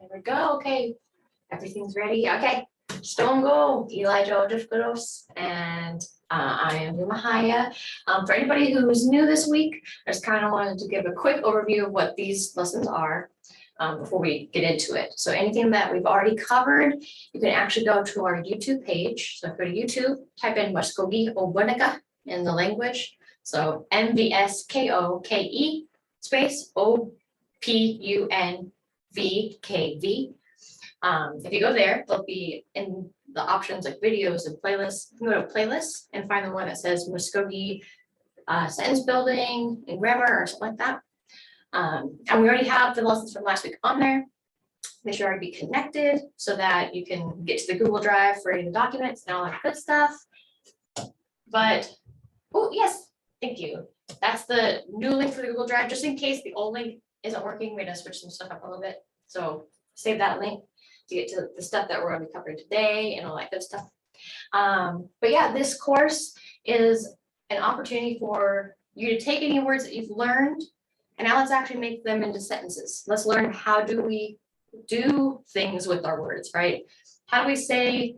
There we go. Okay, everything's ready. Okay, Stone Go, Eli Joseph Kudos, and I am Mvhayv. For anybody who's new this week, I just kind of wanted to give a quick overview of what these lessons are before we get into it. So anything that we've already covered, you can actually go to our YouTube page. So go to YouTube, type in Mvskoke Ometv in the language. So Mvskoke space OPUNVKV. If you go there, they'll be in the options like videos and playlists. You can go to playlists and find the one that says Mvskoke sentence building and grammar or something like that. And we already have the lessons from last week on there. They should already be connected so that you can get to the Google Drive for any documents and all that good stuff. But, oh, yes, thank you. That's the new link for the Google Drive, just in case the old link isn't working. We're gonna switch some stuff up a little bit. So save that link to get to the stuff that we're gonna be covering today and all that good stuff. But yeah, this course is an opportunity for you to take any words that you've learned, and now let's actually make them into sentences. Let's learn, how do we do things with our words, right? How do we say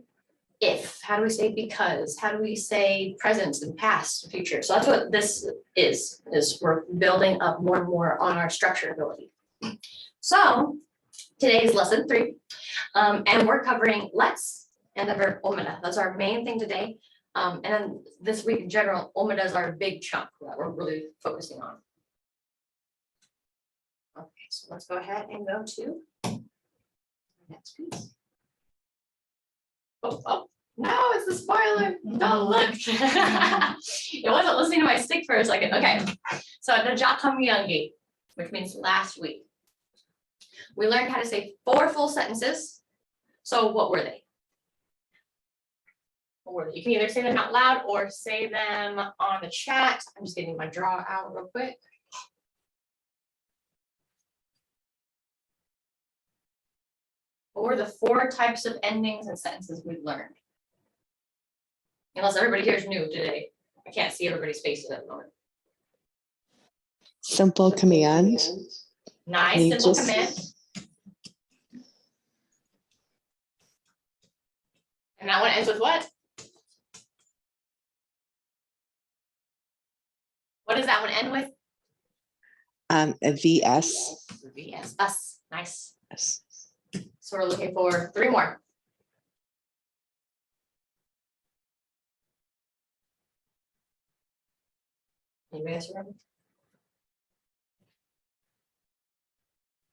if? How do we say because? How do we say present and past and future? So that's what this is we're building up more and more on our structure ability. So today's lesson 3, and we're covering let's and the verb Ometv. That's our main thing today. And then this week in general, Ometv is our big chunk that we're really focusing on. Okay, so let's go ahead and go to the next piece. Oh, no, it's the spoiler. Don't look. It wasn't listening to my stick for a second. Okay, so the Jakamyangi, which means last week, we learned how to say 4 full sentences. So what were they? You can either say them out loud or say them on the chat. I'm just getting my draw out real quick. What were the 4 types of endings and sentences we've learned? Unless everybody here is new today. I can't see everybody's faces at the moment. Simple command. Nice, simple command. And that one ends with what? What does that one end with? A VS. VS, us, nice. Yes. So we're looking for 3 more. Anybody else remember?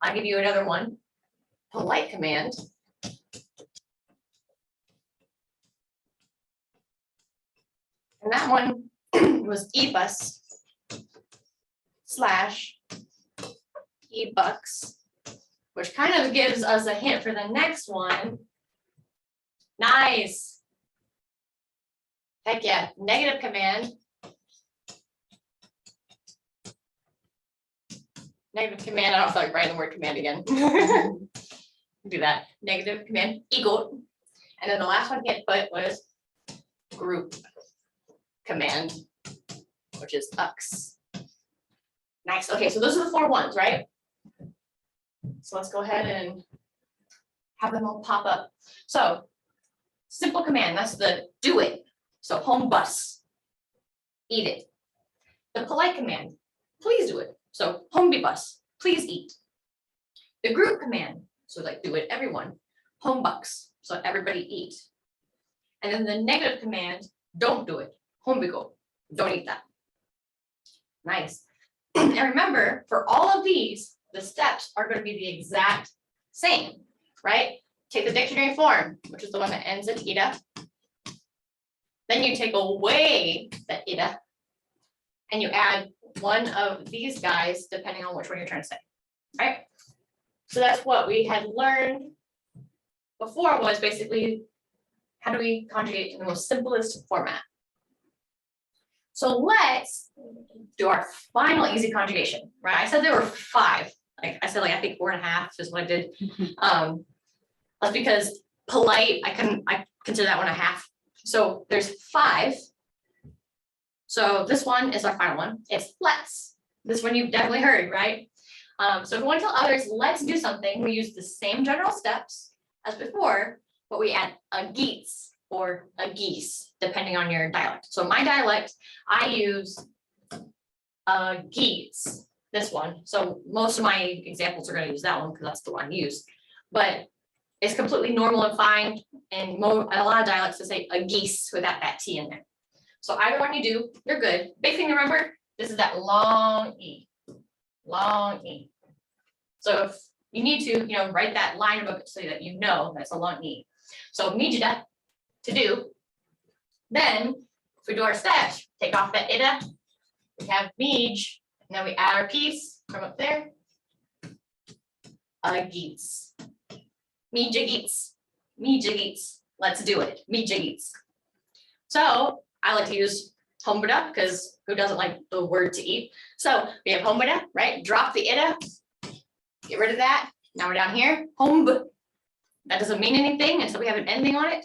I'll give you another one. Polite command. And that one was ebus / ebucks, which kind of gives us a hint for the next one. Nice. Heck yeah, negative command. Negative command, I don't feel like writing the word command again. Do that, negative command, equal. And then the last one he put was group command, which is ux. Nice, okay, so those are the 4 ones, right? So let's go ahead and have them all pop up. So simple command, that's the do it. So home bus, eat it. The polite command, please do it. So home be bus, please eat. The group command, so like do it everyone, home bucks, so everybody eat. And then the negative command, don't do it, home be go, don't eat that. Nice. And remember, for all of these, the steps are going to be the exact same, right? Take the dictionary form, which is the one that ends in ida. Then you take away the ida, and you add one of these guys, depending on which one you're trying to say, right? So that's what we had learned before, was basically, how do we conjugate in the most simplest format? So let's do our final easy conjugation, right? I said there were 5. Like I said, I think 4.5 is what I did. That's because polite, I consider that one a half. So there's 5. So this one is our final one. It's let's. This one you've definitely heard, right? So if we want to tell others, let's do something, we use the same general steps as before, but we add a geese or a geese, depending on your dialect. So my dialect, I use a geese, this one. So most of my examples are going to use that one because that's the one I use. But it's completely normal and fine, and a lot of dialects to say a geese without that T in there. So either one you do, you're good. Big thing to remember, this is that long E. Long E. So if you need to, write that line above it so that you know that's a long E. So Mvhayv to do. Then if we do our steps, take off that ida, we have Mvhayv, and then we add our piece from up there. A geese. Mvhayv. Mvhayv. Let's do it. Mvhayv. So I like to use Ometv because who doesn't like the word to eat? So we have Ometv, right? Drop the ida. Get rid of that. Now we're down here. Homb. That doesn't mean anything until we have an ending on it.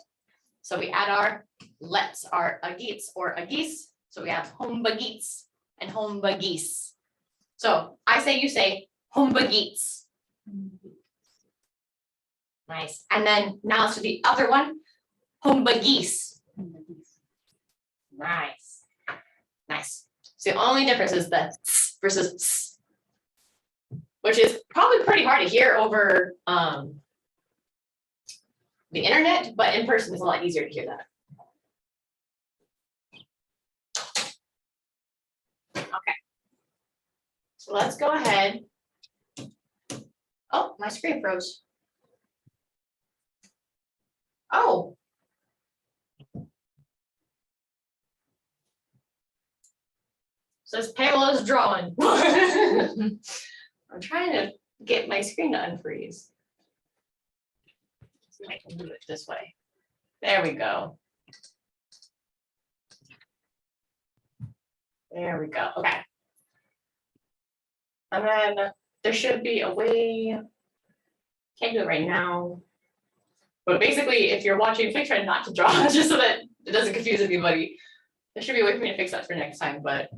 So we add our let's, our a geese or a geese. So we have Mvhayv and Mvhayv. So I say, you say Mvhayv. Nice. And then now let's do the other one. Mvhayv. Nice. Nice. So the only difference is the s versus s, which is probably pretty hard to hear over the internet, but in person it's a lot easier to hear that. Okay. So let's go ahead. Oh, my screen froze. Oh. Says Pamela's drawing. I'm trying to get my screen to unfreeze. See if I can move it this way. There we go. There we go. Okay. And then there should be a way. Can't do it right now. But basically, if you're watching, please try not to draw just so that it doesn't confuse anybody. There should be a way for me to fix that for next time, but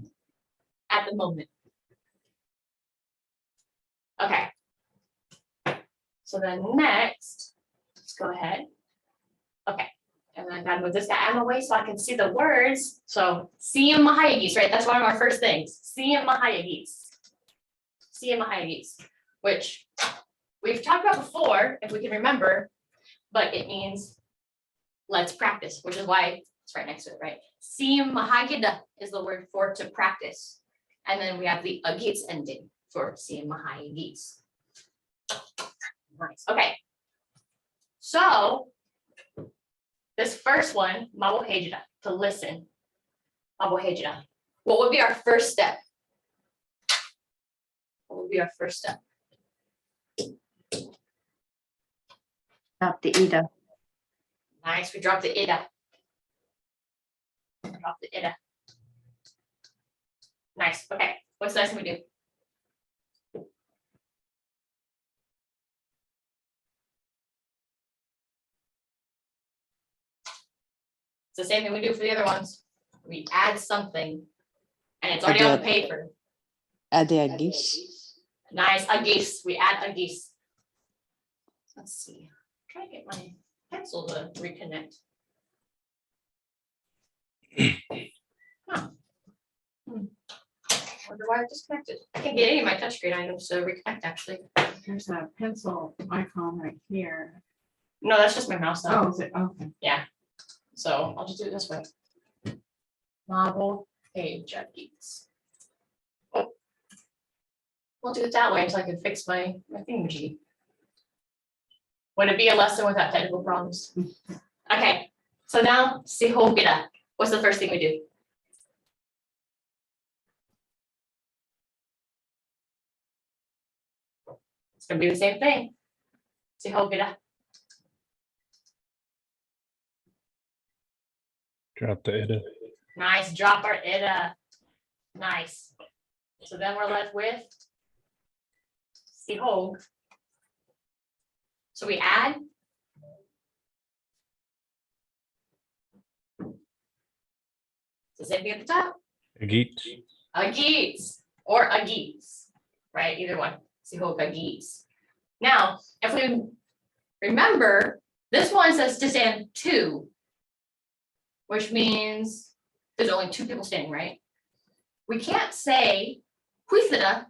at the moment. Okay. So then next, let's go ahead. Okay. And then I gotta move this guy out of the way so I can see the words. So Mvhayv, right? That's one of our first things. Mvhayv. Mvhayv, which we've talked about before, if we can remember, but it means let's practice, which is why it's right next to it, right? Mvhayv is the word for to practice. And then we have the agits ending for Mvhayv. Nice. Okay. So this first one, Mvhayv, to listen. Mvhayv. What would be our first step? What would be our first step? Drop the ida. Nice. We drop the ida. Drop the ida. Nice. Okay. What's the next thing we do? It's the same thing we do for the other ones. We add something, and it's already on the paper. Add the geese. Nice. A geese. We add a geese. Let's see. Try to get my pencil to reconnect. Huh. Wonder why it disconnected. I can't get any of my touchscreen items to reconnect actually. There's a pencil icon right here. No, that's just my mouse though. Oh, is it? Okay. Yeah. So I'll just do it this way. Mvhayv. Oh. We'll do it that way so I can fix my thingamajig. Would it be a lesson without technical problems? Okay. So now, Mvhayv. What's the first thing we do? It's gonna be the same thing. Mvhayv. Drop the ida. Nice, drop our ida. Nice. So then we're left with Mvhayv. So we add. It's the same thing at the top. Agit. Agits or agits, right? Either one. Sihoga geets. Now, if we remember, this one says to stand two, which means there's only two people standing, right? We can't say huithida,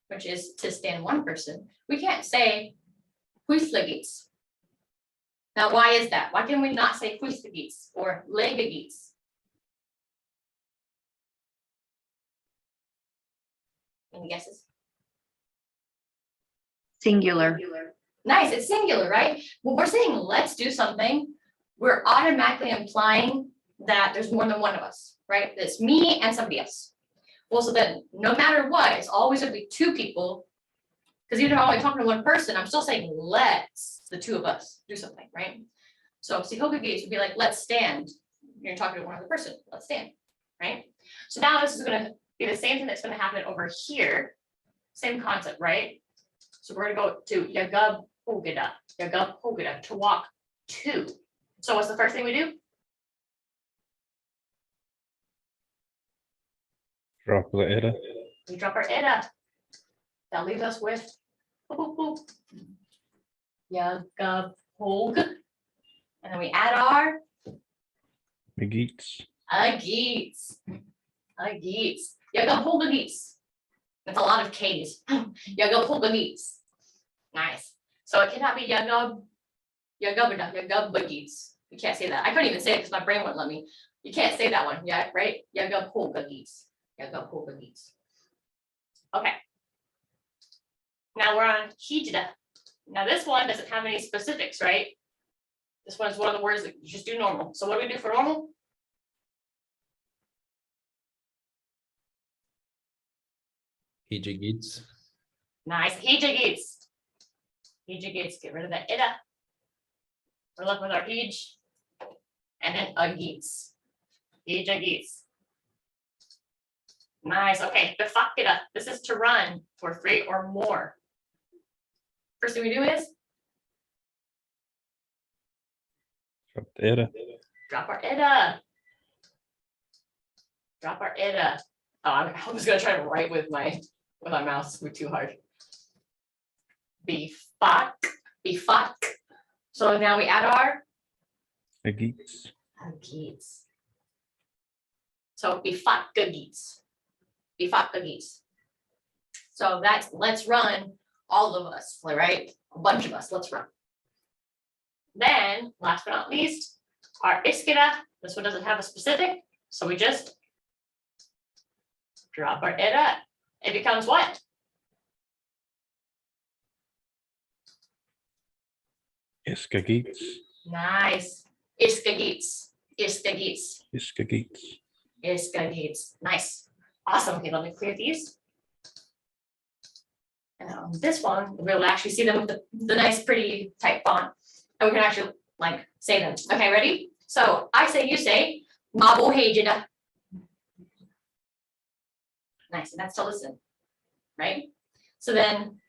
which is to stand one person. We can't say huithligits. Now, why is that? Why can we not say huithligits or legagits? Any guesses? Singular. Nice, it's singular, right? When we're saying let's do something, we're automatically implying that there's more than one of us, right? That's me and somebody else. Well, so then no matter what, it's always gonna be two people. Because even if I'm only talking to one person, I'm still saying let's, the two of us, do something, right? So Sihoga gates would be like, let's stand. You're talking to one other person, let's stand, right? So now this is gonna be the same thing that's gonna happen over here. Same concept, right? So we're gonna go to yagub hogida, to walk two. So what's the first thing we do? Drop the edda. We drop our edda. That leaves us with yagub hog. And then we add our McGeets. ageets. Yagub hogageets. That's a lot of K's. Yagub hogageets. Nice. So it cannot be yagub bageets. You can't say that. I couldn't even say it because my brain wouldn't let me. You can't say that one. Yeah, right? Yagub hogageets. Okay. Now we're on hijda. Now this one doesn't have any specifics, right? This one is one of the words that you just do normal. So what do we do for normal? Hijigits. Nice. Hijigates. Get rid of the ida. We're left with our hij. And then ageets. Hijigates. Nice. Okay. Befakida. This is to run for 3 or more. First thing we do is Drop the edda. drop our ida. Oh, I was gonna try to write with my mouse. We're too hard. Befak. So now we add our McGeets. ageets. So befakageets. So that's let's run, all of us, right? A bunch of us, let's run. Then, last but not least, our iskida. This one doesn't have a specific, so we just drop our ida. It becomes what? Iskageets. Nice. Iskageets. Iskageets. Nice. Awesome. Okay, let me clear these. And on this one, we'll actually see them with the nice, pretty type font. And we can actually like say them. Okay, ready? So I say, you say, Mvhayv. Nice, and that's to listen, right? So then,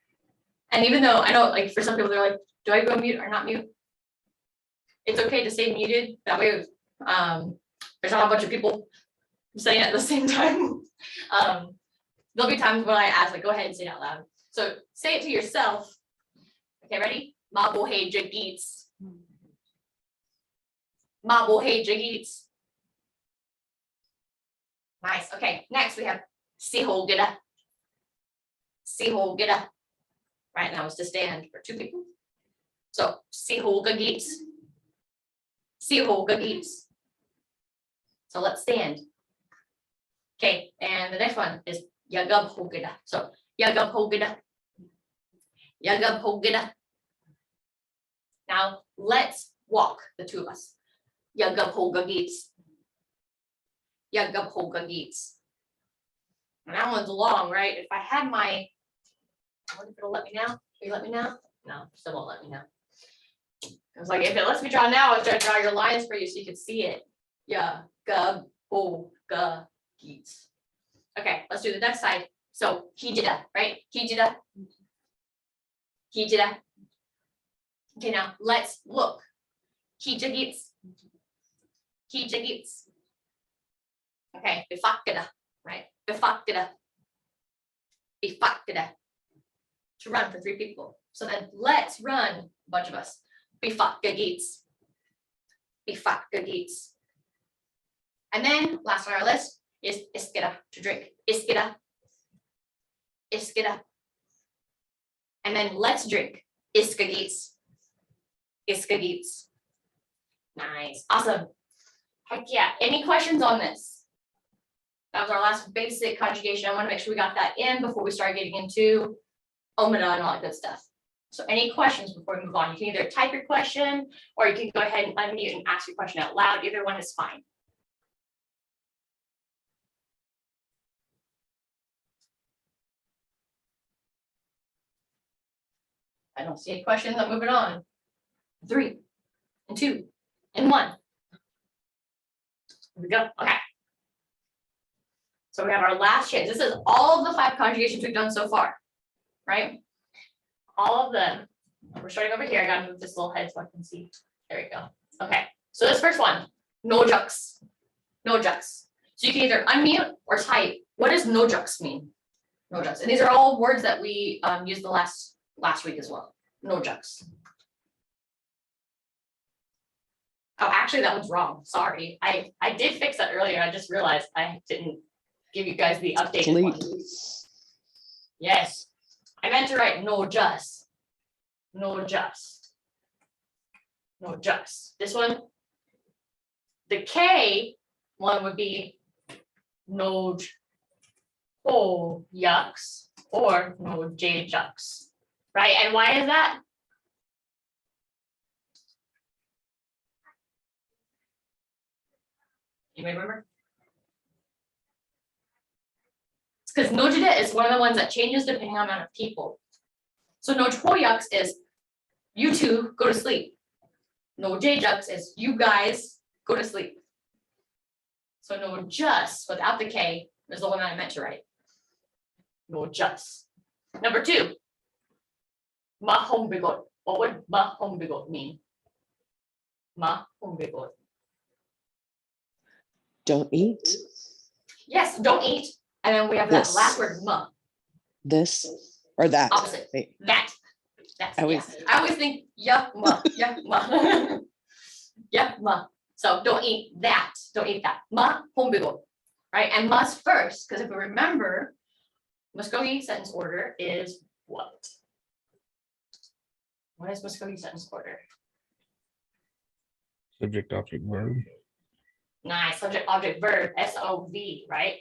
and even though I know, like for some people, they're like, do I go mute or not mute? It's okay to say muted. That way, there's not a bunch of people saying it at the same time. There'll be times when I ask, like, go ahead and say it out loud. So say it to yourself. Okay, ready? Mvhayv. Nice. Okay, next we have Sihogida. Right now it's to stand for 2 people. So Sihogagits. So let's stand. Okay, and the next one is Yagub Hogida. So Yagub Hogida. Now let's walk, the 2 of us. Yagub Hogagits. And that one's long, right? If I had my, I wonder if it'll let me now. Will you let me now? No, still won't let me now. I was like, if it lets me draw now, I was trying to draw your lines for you so you could see it. Yagub Hogagits. Okay, let's do the next side. So hijida, right? Hijida. Okay, now let's look. Hijagits. Okay, befakida, right? Befakida. to run for 3 people. So then let's run, a bunch of us. Mvskoke. Mvskoke. And then last on our list is iskida, to drink. Iskida. Iskida. And then let's drink. Iskage. Iskage. Nice. Awesome. Heck yeah. Any questions on this? That was our last basic conjugation. I want to make sure we got that in before we start getting into Ometv and all that good stuff. So any questions before we move on? You can either type your question or you can go ahead and unmute and ask your question out loud. Either one is fine. I don't see any questions. I'm moving on. 3 and 2 and 1. Here we go. Okay. So we have our last chance. This is all of the 5 conjugations we've done so far, right? All of them. We're starting over here. I gotta move this little head so I can see. There we go. Okay. So this first one, no jux. No jux. So you can either unmute or type. What does no jux mean? No jux. And these are all words that we used the last week as well. No jux. Oh, actually, that one's wrong. Sorry. I did fix that earlier. I just realized I didn't give you guys the updated one. Yes. I meant to write no just. No just. No just. This one, the K one would be no yucks or no j jucks. Right? And why is that? You may remember? It's because nojide is one of the ones that changes depending on the amount of people. So no yucks is you two go to sleep. No jucks is you guys go to sleep. So no just without the K is the one I meant to write. No just. Number 2. Mvhayv. What would Mvhayv mean? Mvhayv. Don't eat. Yes, don't eat. And then we have that This. last word, ma. This or that. Opposite. Wait, That. That's, I always- yeah. I always think yeah, ma. Yeah, ma. So don't eat that. Don't eat that. Mvhayv. Right? And ma's first, because if we remember, Mvskoke sentence order is what? What is Mvskoke sentence order? Subject, object, verb. Nice. Subject, object, verb, SOV, right?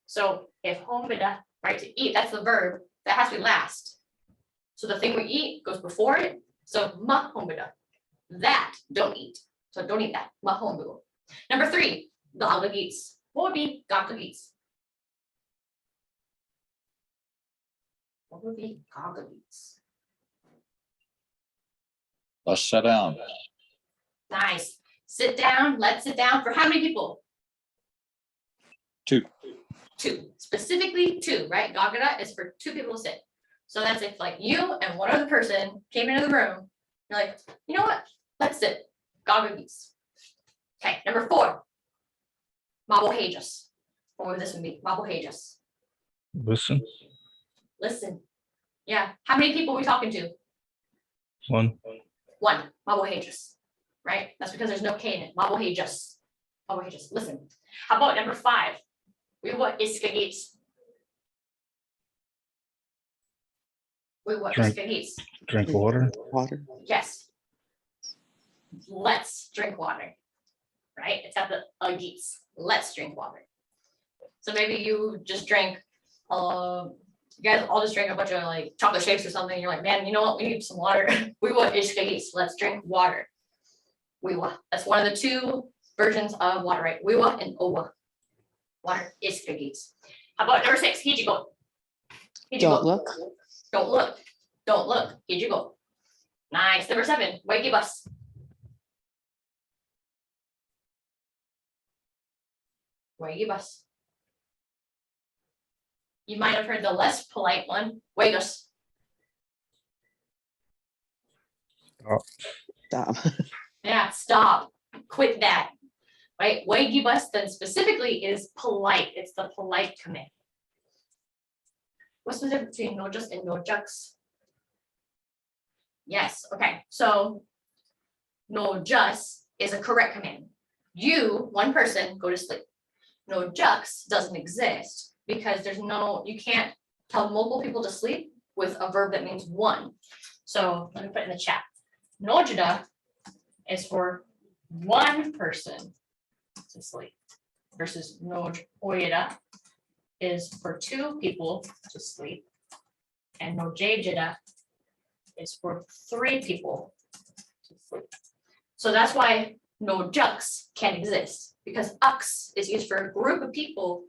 So if homida, right, to eat, that's the verb, that has to be last. So the thing we eat goes before it. So homida, that, don't eat. So don't eat that. Mvhayv. Number 3, gagageets. What would be gagageets? What would be gagageets? Let's sit down. Nice. Sit down. Let's sit down for how many people? 2. 2. Specifically 2, right? Gagada is for 2 people to sit. So that's if like you and one other person came into the room. You're like, you know what? Let's sit. Gagageets. Okay. Number 4. Mvhayv. What would this one be? Mvhayv. Listen. Listen. Yeah. How many people are we talking to? 1. 1. Mvhayv. Right? That's because there's no K in it. Mvhayv. Mvhayv. Listen. How about number 5? We what iskageets. We what Drink. iskageets. Drink water. water. Yes. Let's drink water. Right? It's got the ageets. Let's drink water. So maybe you just drank, you guys all just drank a bunch of like chocolate shakes or something. You're like, man, you know what? We need some water. We want iskageets. Let's drink water. We want. That's one of the 2 versions of water, right? We want and owa. Water iskageets. How about number 6? Hijigo. Don't look. Don't look. Don't look. Hijigo. Nice. Number 7. Waigibus. Waigibus. You might have heard the less polite one. Waigus. Stop. Yeah, stop. Quit that. Right? Waigibus then specifically is polite. It's the polite command. What's the difference between no just and no jux? Yes, okay, so no just is a correct command. You, one person, go to sleep. No jux doesn't exist because there's no, you can't tell multiple people to sleep with a verb that means one. So let me put it in the chat. Nojda is for one person to sleep versus nojda is for two people to sleep. And nojjda is for three people to sleep. So that's why no jux can't exist, because ux is used for a group of people,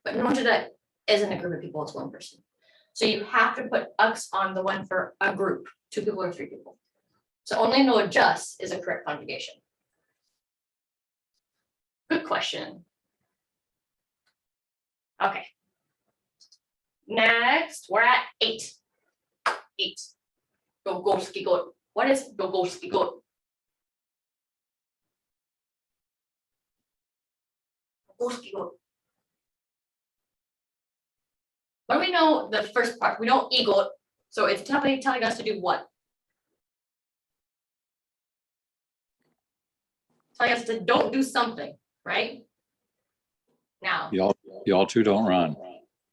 but nojda isn't a group of people, it's one person. So you have to put ux on the one for a group, two people or three people. So only no just is a correct conjugation. Good question. Okay. Next, we're at 8. 8. Dogolski goat. What is Dogolski goat? Dogolski goat. What do we know the first part? We know egot, so it's telling us to do what? Telling us to don't do something, right? Now, Y'all two don't run.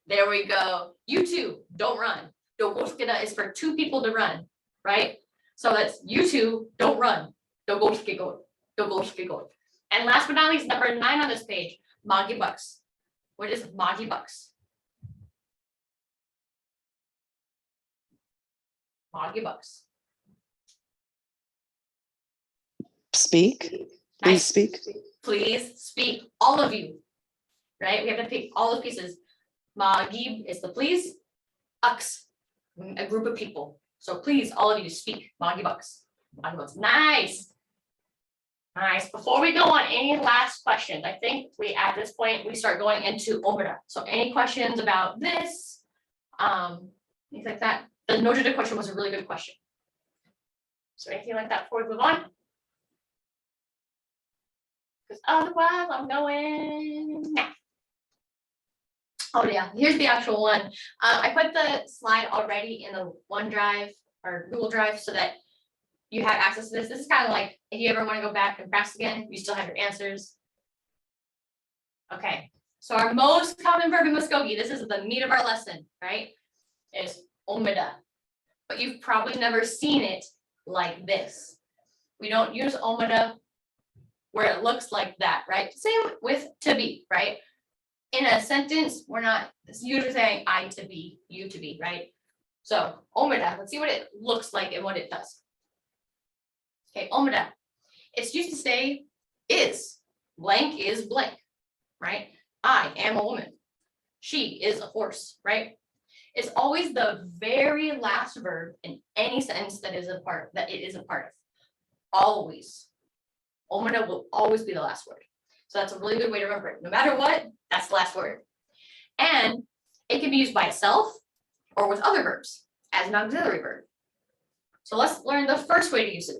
there we go. You two don't run. Dogolskida is for two people to run, right? So that's you two don't run. Dogolskigot. Dogolskigot. And last but not least, number 9 on this page, Magi Bucks. What is Magi Bucks? Magi Bucks. Speak. Please Nice. speak. Please speak, all of you. Right? We have to pick all the pieces. Magi is the please. Ux, a group of people. So please, all of you speak. Magi Bucks. Magi Bucks. Nice. Nice. Before we go on, any last questions? I think at this point we start going into Ometv. So any questions about this? Things like that. The Nojda question was a really good question. So anything like that before we move on? Because otherwise I'm going now. Oh yeah, here's the actual one. I put the slide already in the OneDrive or Google Drive so that you have access to this. This is kind of like if you ever want to go back and practice again, you still have your answers. Okay, so our most common verb in Mvskoke, this is the meat of our lesson, right? Is Ometv. But you've probably never seen it like this. We don't use Ometv where it looks like that, right? Same with to be, right? In a sentence, we're not usually saying I to be, you to be, right? So Ometv, let's see what it looks like and what it does. Okay, Ometv. It's used to say is blank, right? I am a woman. She is a horse, right? It's always the very last verb in any sentence that it is a part of. Always. Ometv will always be the last word. So that's a really good way to remember it. No matter what, that's the last word. And it can be used by itself or with other verbs as an auxiliary verb. So let's learn the first way to use it.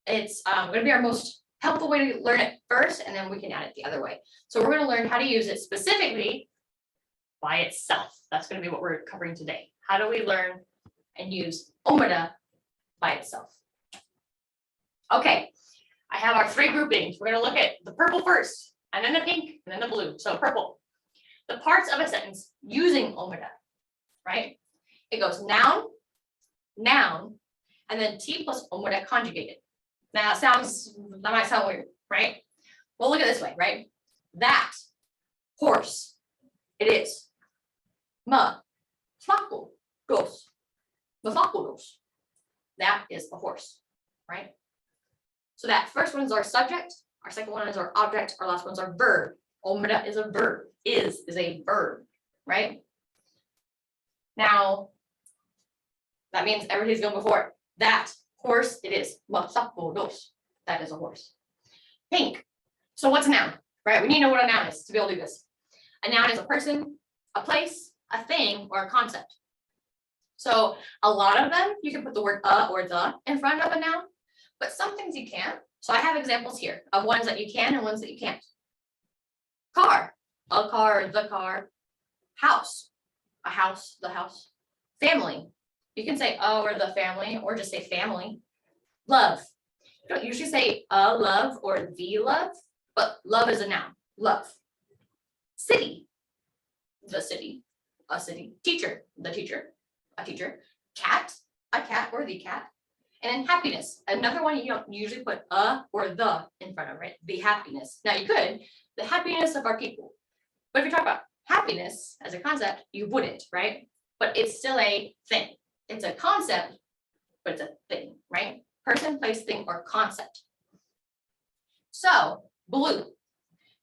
It's going to be our most helpful way to learn it first, and then we can add it the other way. So we're going to learn how to use it specifically by itself. That's going to be what we're covering today. How do we learn and use Ometv by itself? Okay, I have our 3 groupings. We're going to look at the purple first, and then the pink, and then the blue. So purple. The parts of a sentence using Ometv, right? It goes noun, and then T plus Ometv conjugated. Now that might sound weird, right? Well, look at it this way, right? That horse, it is. Mvhayv. That is the horse, right? So that first one is our subject, our second one is our object, our last one's our verb. Ometv is a verb, is a verb, right? Now, that means everything's going before it. That horse, it is. Mvhayv. That is a horse. Pink. So what's a noun, right? We need to know what a noun is to be able to do this. A noun is a person, a place, a thing, or a concept. So a lot of them, you can put the word a or the in front of a noun, but some things you can't. So I have examples here of ones that you can and ones that you can't. Car, a car, the car. House, a house, the house. Family, you can say a or the family, or just say family. Love, you don't usually say a love or the love, but love is a noun, love. City, the city, a city. Teacher, the teacher, a teacher. Cat, a cat or the cat. And then happiness, another one you don't usually put a or the in front of, right? The happiness. Now you could, the happiness of our people. But if you talk about happiness as a concept, you wouldn't, right? But it's still a thing. It's a concept, but it's a thing, right? Person, place, thing, or concept. So blue,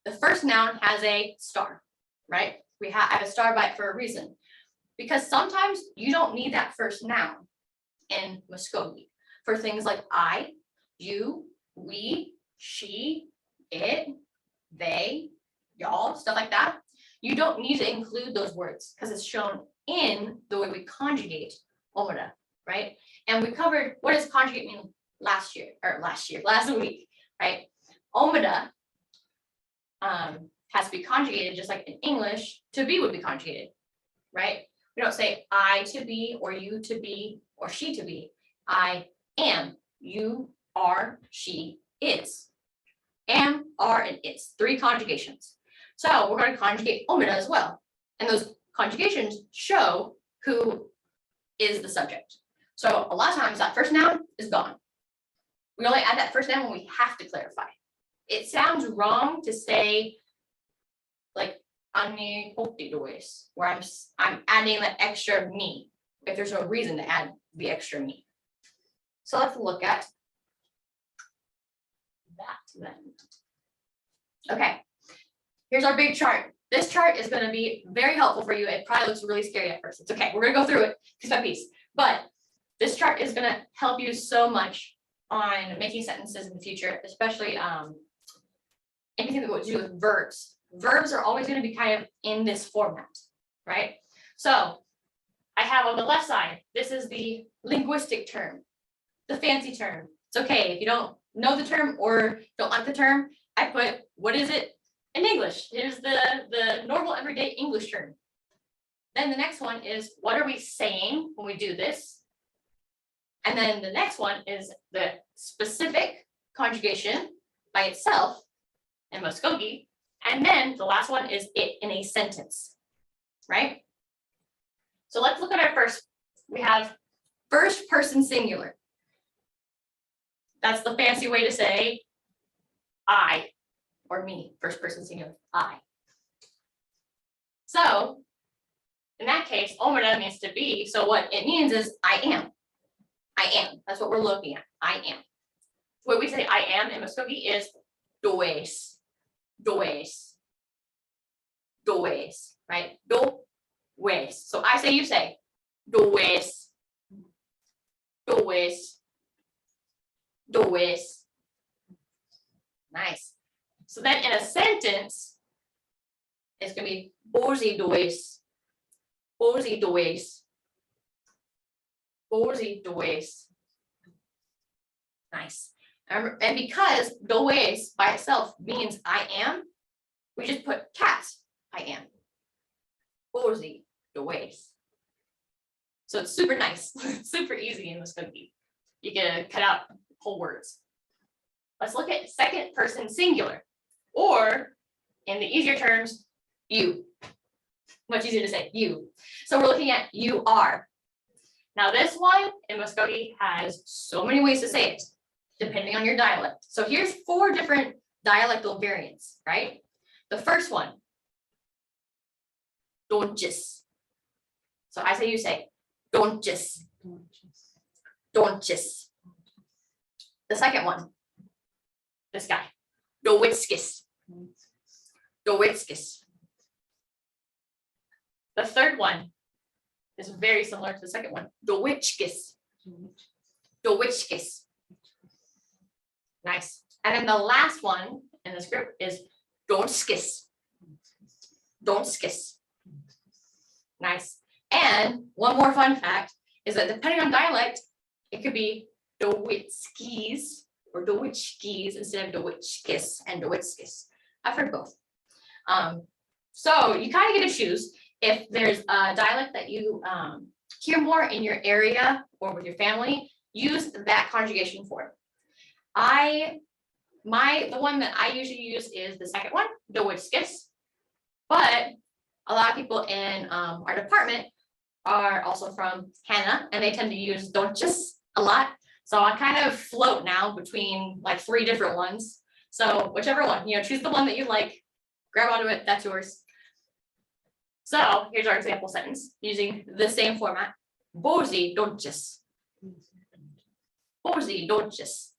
the first noun has a star, right? I have a star by it for a reason. Because sometimes you don't need that first noun in Mvskoke for things like I, you, we, she, it, they, y'all, stuff like that. You don't need to include those words because it's shown in the way we conjugate Ometv, right? And we covered what does conjugate mean last week, right? Ometv has to be conjugated just like in English, to be would be conjugated, right? We don't say I to be, or you to be, or she to be. I am, you are, she is. Am, are, and is, 3 conjugations. So we're going to conjugate Ometv as well. And those conjugations show who is the subject. So a lot of times that first noun is gone. We only add that first noun when we have to clarify. It sounds wrong to say like where I'm adding that extra me if there's no reason to add the extra me. So let's look at that then. Okay, here's our big chart. This chart is going to be very helpful for you. It probably looks really scary at first. It's okay. We're going to go through it piece by piece. But this chart is going to help you so much on making sentences in the future, especially anything that goes to do with verbs. Verbs are always going to be kind of in this format, right? So I have on the left side, this is the linguistic term, the fancy term. It's okay if you don't know the term or don't like the term. I put, what is it in English? Here's the normal everyday English term. Then the next one is, what are we saying when we do this? And then the next one is the specific conjugation by itself in Mvskoke. And then the last one is it in a sentence, right? So let's look at our first. We have first person singular. That's the fancy way to say I or me, first person singular, I. So in that case, Ometv means to be. So what it means is I am. I am. That's what we're looking at. I am. What we say I am in Mvskoke is does. Does, right? Does. So I say, you say, does. Nice. So then in a sentence, it's going to be borzy does. Nice. And because does by itself means I am, we just put cat, I am. Borzy does. So it's super nice, super easy in Mvskoke. You can cut out whole words. Let's look at second person singular, or in the easier terms, you. Much easier to say, you. So we're looking at you are. Now this one in Mvskoke has so many ways to say it, depending on your dialect. So here's 4 different dialectal variants, right? The first one, don'tjis. So I say, you say, don'tjis. The second one, this guy, dowitskis. The third one is very similar to the second one, dowitskis. Nice. And then the last one in this group is don'tskis. Nice. And one more fun fact is that depending on dialect, it could be dowitskis or dowitskis instead of dowitskis and dowitskis. I've heard both. So you kind of get to choose. If there's a dialect that you hear more in your area or with your family, use that conjugation form. The one that I usually use is the second one, Dowitskis. But a lot of people in our department are also from Hannah, and they tend to use Donchis a lot. So I kind of float now between like 3 different ones. So whichever one, choose the one that you like, grab onto it, that's yours. So here's our example sentence using the same format. Bozy Donchis. Bozy Donchis.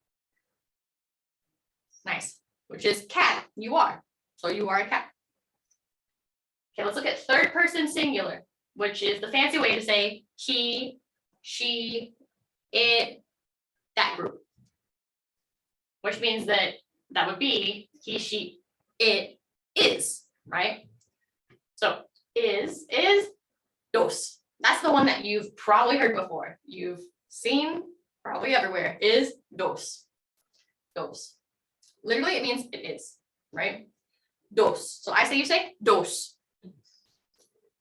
Nice, which is cat, you are. So you are a cat. Okay, let's look at third person singular, which is the fancy way to say he, she, it, that group. Which means that would be he, she, it, is, right? So is dos. That's the one that you've probably heard before. You've seen probably everywhere, is dos. Dos. Literally, it means it is, right? Dos. So I say, you say dos.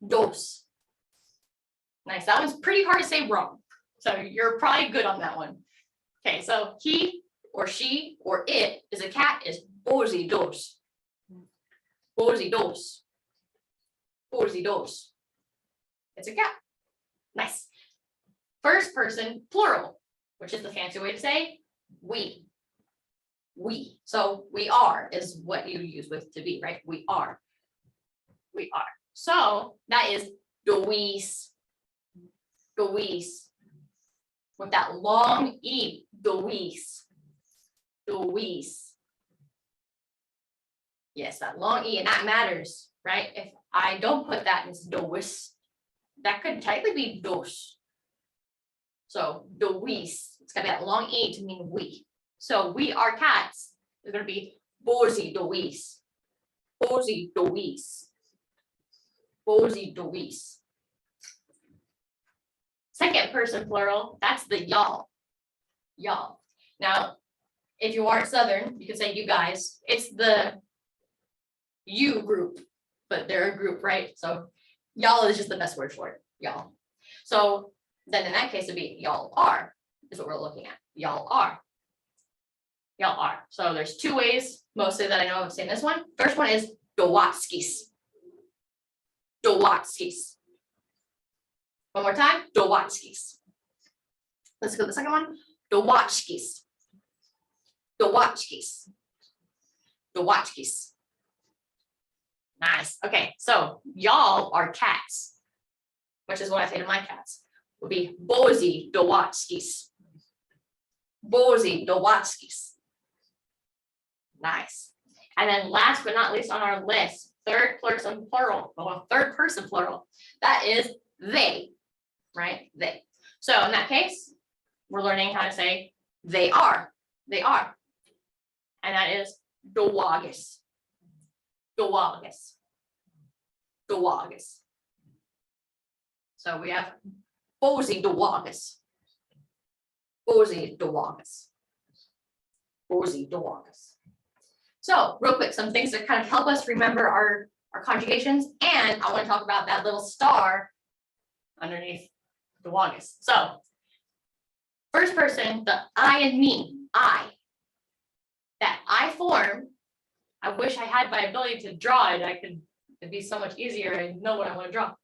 Dos. Nice. That one's pretty hard to say wrong. So you're probably good on that one. Okay, so he or she or it is a cat is bozy dos. Bozy dos. Bozy dos. It's a cat. Nice. First person plural, which is the fancy way to say we. We. So we are is what you use with to be, right? We are. We are. So that is dois. Dois. With that long E. Dois. Dois. Yes, that long E, and that matters, right? If I don't put that, it's dois. That could technically be dos. So dois. It's got that long E to mean we. So we are cats. It's going to be bozy dois. Bozy dois. Bozy dois. Second person plural, that's the y'all. Y'all. Now, if you aren't Southern, you could say you guys. It's the you group, but they're a group, right? So y'all is just the best word for it, y'all. So then in that case, it'd be y'all are, is what we're looking at. Y'all are. Y'all are. So there's 2 ways, mostly that I know of saying this one. First one is Dowatskis. Dowatskis. One more time, Dowatskis. Let's go to the second one. Dowatskis. Dowatskis. Dowatskis. Nice. Okay, so y'all are cats, which is what I say to my cats. Would be bozy Dowatskis. Bozy Dowatskis. Nice. And then last but not least on our list, third person plural. That is they, right? They. So in that case, we're learning how to say they are. They are. And that is dowagis. Dowagis. Dowagis. So we have bozy dowagis. Bozy dowagis. Bozy dowagis. So real quick, some things that kind of help us remember our conjugations. And I want to talk about that little star underneath dowagis. So first person, the I and me, I. That I form, I wish I had my ability to draw it. It'd be so much easier. I know what I want to draw.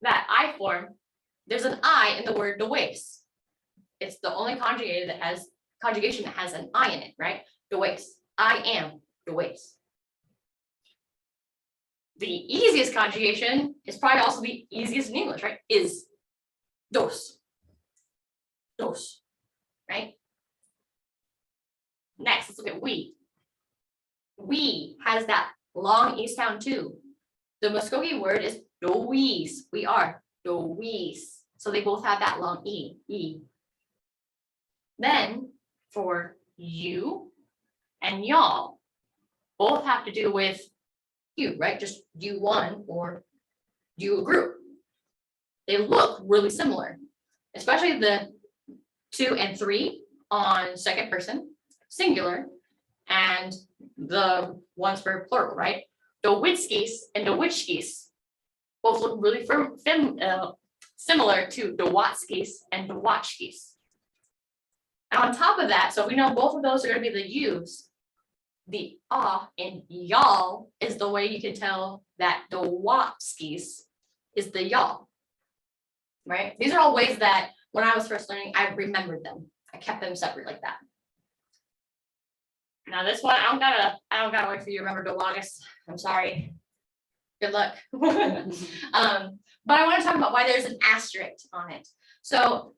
That I form, there's an I in the word dewais. It's the only conjugation that has an I in it, right? Dewais. I am dewais. The easiest conjugation is probably also the easiest in English, right? Is dos. Dos, right? Next, let's look at we. We has that long E sound too. The Mvskoke word is dois. We are dois. So they both have that long E. E. Then for you and y'all, both have to do with you, right? Just you one or you a group. They look really similar, especially the 2 and 3 on second person singular and the ones for plural, right? Dowitskis and Dowitskis both look really similar to Dowatskis and Dowatchkis. And on top of that, so we know both of those are going to be the U's. The in y'all is the way you can tell that Dowatskis is the y'all. Right? These are all ways that when I was first learning, I remembered them. I kept them separate like that. Now this one, I don't gotta wait for you to remember Dolagus. I'm sorry. Good luck. But I want to talk about why there's an asterisk on it. So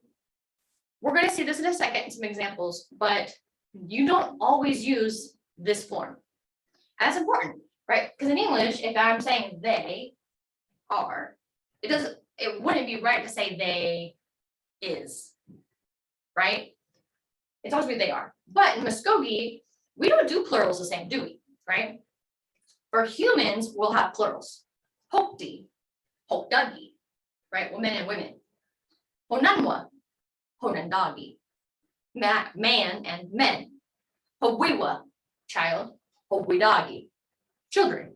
we're going to see this in a second, some examples, but you don't always use this form. And that's important, right? Because in English, if I'm saying they are, it wouldn't be right to say they is, right? It's always be they are. But in Mvskoke, we don't do plurals the same, do we? Right? For humans, we'll have plurals. Hokti, hokdagi, right? Women and women. Honanwa, honandagi, man and men. Howiwa, child. Howidagi, children.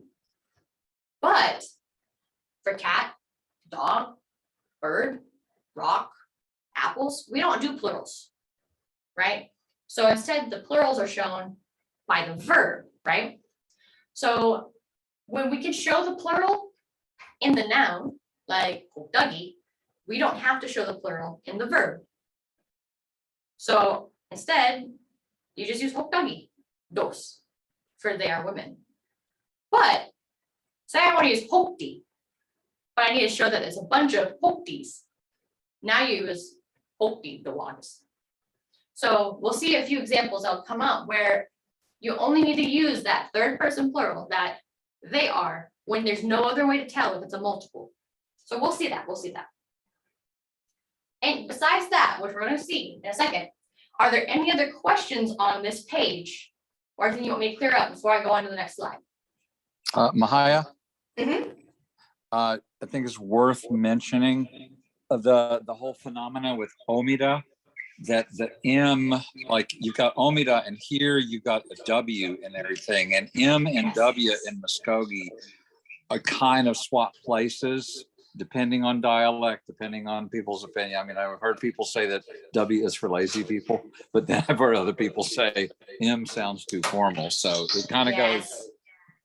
But for cat, dog, bird, rock, apples, we don't do plurals, right? So instead, the plurals are shown by the verb, right? So when we can show the plural in the noun, like Dougie, we don't have to show the plural in the verb. So instead, you just use Dougie, dos, for they are women. But say I want to use Hokti, but I need to show that there's a bunch of Hoktis. Now you use Hokti, the ones. So we'll see a few examples that'll come up where you only need to use that third person plural, that they are, when there's no other way to tell if it's a multiple. So we'll see that. And besides that, which we're going to see in a second, are there any other questions on this page or anything you want me to clear up before I go on to the next slide? Mvhayv, Mhm. I think it's worth mentioning the whole phenomena with Ometv, that the M, like you've got Ometv and here you've got a W and everything, and M and W in Mvskoke are kind of swap places depending on dialect, depending on people's opinion. I mean, I've heard people say that W is for lazy people, but then I've heard other people say M sounds too formal. So it kind of goes,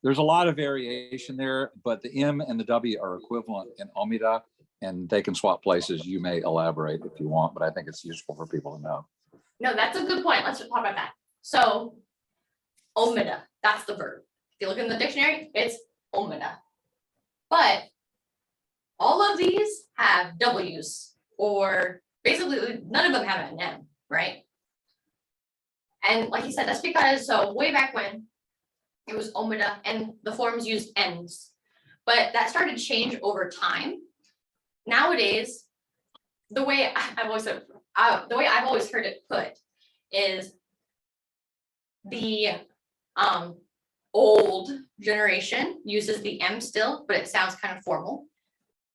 there's a lot of variation there, but the M and the W are equivalent in Ometv, and they can swap places. You may elaborate if you want, but I think it's useful for people to know. No, that's a good point. Let's talk about that. So Ometv, that's the verb. If you look in the dictionary, it's Ometv. But all of these have W's, or basically none of them have an M, right? And like you said, that's because, so way back when, it was Ometv and the forms used N's, but that started to change over time. Nowadays, the way I've always heard it put is the old generation uses the M still, but it sounds kind of formal.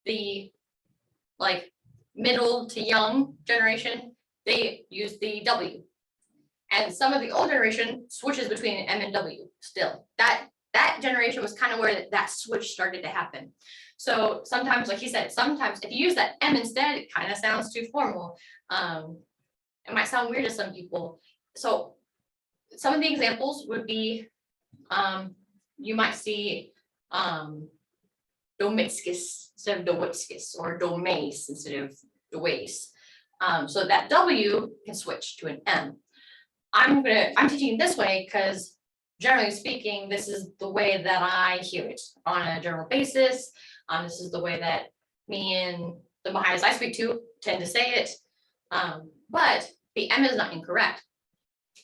The like middle to young generation, they use the W. And some of the old generation switches between M and W still. That generation was kind of where that switch started to happen. So sometimes, like he said, sometimes if you use that M instead, it kind of sounds too formal. It might sound weird to some people. So some of the examples would be, you might see Domitskis instead of Dowitskis, or Domace instead of Dowace. So that W can switch to an M. I'm teaching this way because generally speaking, this is the way that I hear it on a general basis. This is the way that me and the Mvhayvs I speak to tend to say it. But the M is not incorrect.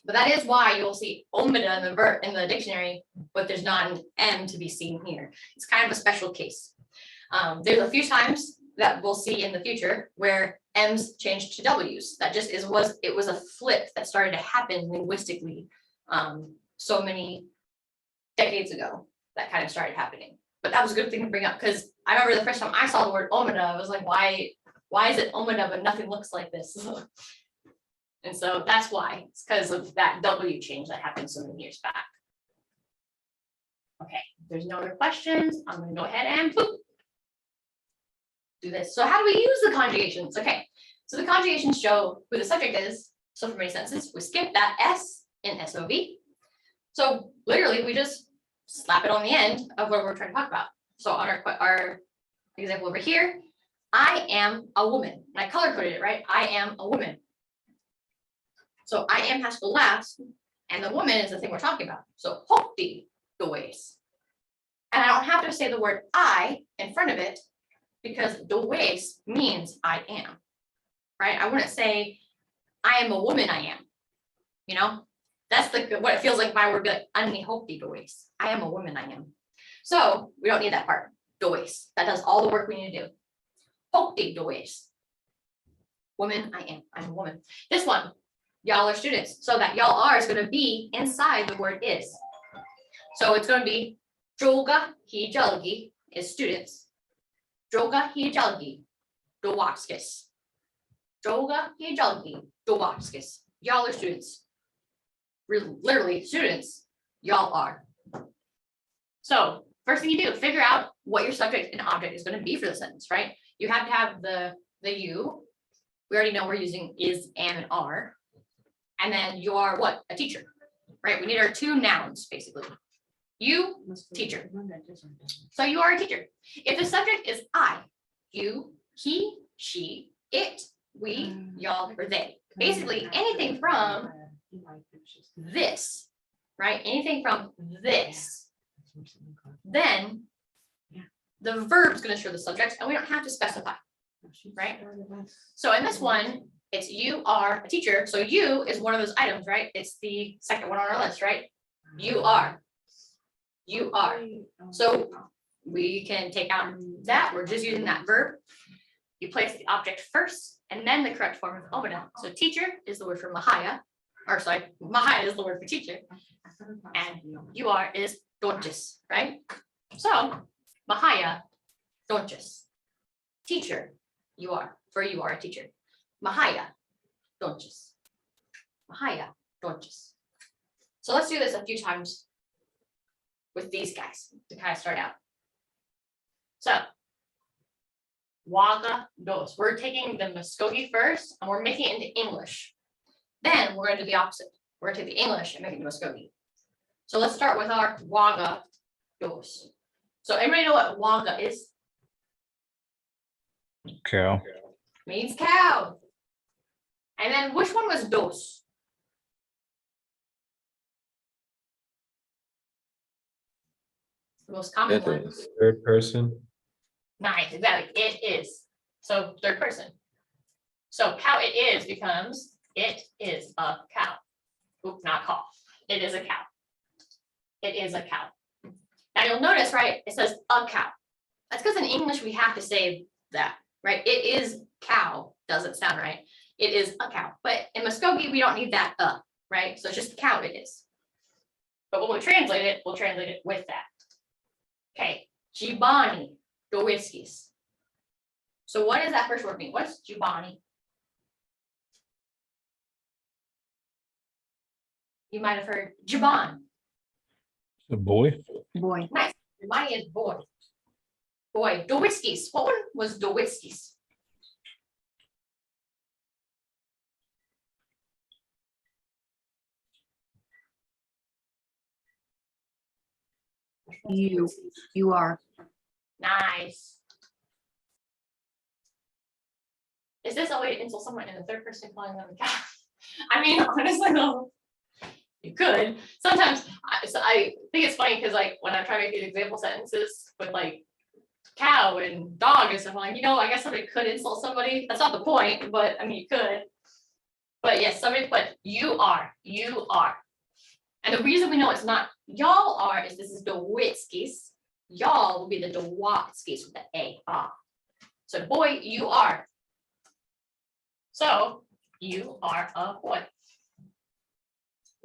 But that is why you'll see Ometv in the dictionary, but there's not an M to be seen here. It's kind of a special case. There's a few times that we'll see in the future where M's changed to W's. That just it was a flip that started to happen linguistically so many decades ago. That kind of started happening. But that was a good thing to bring up, because I remember the first time I saw the word Ometv, I was like, why is it Ometv but nothing looks like this? And so that's why. It's because of that W change that happened so many years back. Okay, if there's no other questions, I'm gonna go ahead and boop. Do this. So how do we use the conjugations? Okay, so the conjugations show who the subject is. So for many sentences, we skip that S in SOV. So literally, we just slap it on the end of what we're trying to talk about. So on our example over here, I am a woman. And I color coded it, right? I am a woman. So I am has to go last, and the woman is the thing we're talking about. So hokti the ways. And I don't have to say the word I in front of it because the ways means I am, right? I wouldn't say I am a woman, I am, you know? That's what it feels like if I were to be like, Anni hokti the ways. I am a woman, I am. So we don't need that part, the ways. That does all the work we need to do. Hokti the ways. Woman, I am, I'm a woman. This one, y'all are students. So that y'all are is gonna be inside the word is. So it's gonna be droga hijalgi is students. Droga hijalgi dowatskis. Droga hijalgi dowatskis. Y'all are students. Literally students, y'all are. So first thing you do, figure out what your subject and object is going to be for the sentence, right? You have to have the you. We already know we're using is, am, and are. And then you are what? A teacher, right? We need our two nouns, basically. You, teacher. So you are a teacher. If the subject is I, you, he, she, it, we, y'all, or they. Basically anything from this, right? Anything from this. Then the verb is going to show the subject, and we don't have to specify, right? So in this one, it's you are a teacher. So you is one of those items, right? It's the second one on our list, right? You are. You are. So we can take out that. We're just using that verb. You place the object first, and then the correct form of Ometv. So teacher is the word for Mvhayv, or sorry, Mvhayv is the word for teacher, and you are is donchis, right? So Mvhayv, donchis. Teacher, you are, for you are a teacher. Mvhayv, donchis. Mvhayv, donchis. So let's do this a few times with these guys to kind of start out. So waga dos. We're taking the Mvskoke first, and we're making it into English. Then we're going to do the opposite. We're going to take the English and make it into Mvskoke. So let's start with our waga dos. So everybody know what waga is? Cow. Means cow. And then which one was dos? The most common It one. is third person. Nice, exactly. It is. So third person. So how it is becomes it is a cow. Oop, not call. It is a cow. It is a cow. Now you'll notice, right? It says a cow. That's because in English we have to say that, right? It is cow. Doesn't sound right. It is a cow. But in Mvskoke, we don't need that right? So it's just cow it is. But when we translate it, we'll translate it with that. Okay, Jibani, the whiskies. So what does that first word mean? What's Jibani? You might have heard Jiban. The boy. Boy. Nice. Jibani is boy. Boy, the whiskies. What one was the whiskies? You are. Nice. Is this a way to insult someone in the third person calling them a cow? I mean, honestly, no. You could. Sometimes I think it's funny because like when I try to make these example sentences with like cow and dog and stuff, I'm like, I guess somebody could insult somebody. That's not the point, but I mean you could. But yes, somebody put you are. And the reason we know it's not y'all are is this is the Witskis. Y'all will be the Dewatskis with the A. So boy, you are. So you are a boy.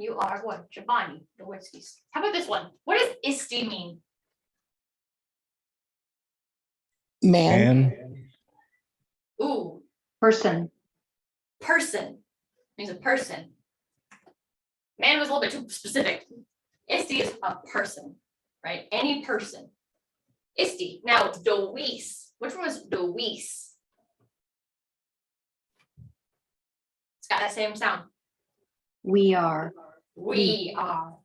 You are what? Jabani, the Witskis. How about this one? What does isti mean? Man. And Ooh, Person. person. Means a person. Man was a little bit too specific. Isti is a person. right? Any person. Isti. Now, dois. Which one was dois? It's got that same sound. We are. We are.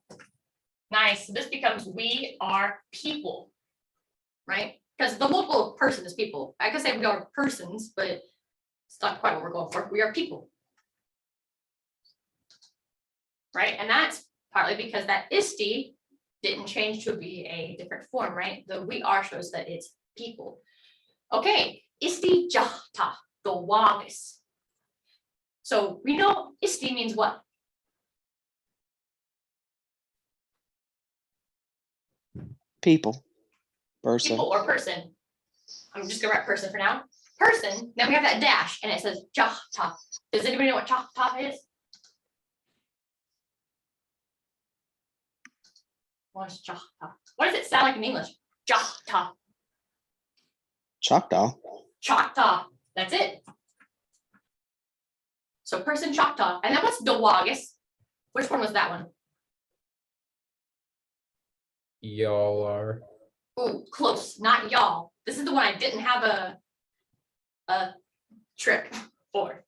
Nice. So this becomes we are people, right? Because the multiple person is people. I could say we are persons, but it's not quite what we're going for. We are people. Right? And that's partly because that isti didn't change to be a different form, right? The we are shows that it's people. Okay, isti jahta, the wagis. So we know isti means what? People. Person. People or person. I'm just gonna write person for now. Person, then we have that dash and it says jahta. Does anybody know what jahta is? What is jahta? What does it sound like in English? Jahta. Choctaw. Choctaw. That's it. So person Choctaw. And then what's Dewagis? Which one was that one? Y'all are. Ooh, close. Not y'all. This is the one I didn't have a trick for.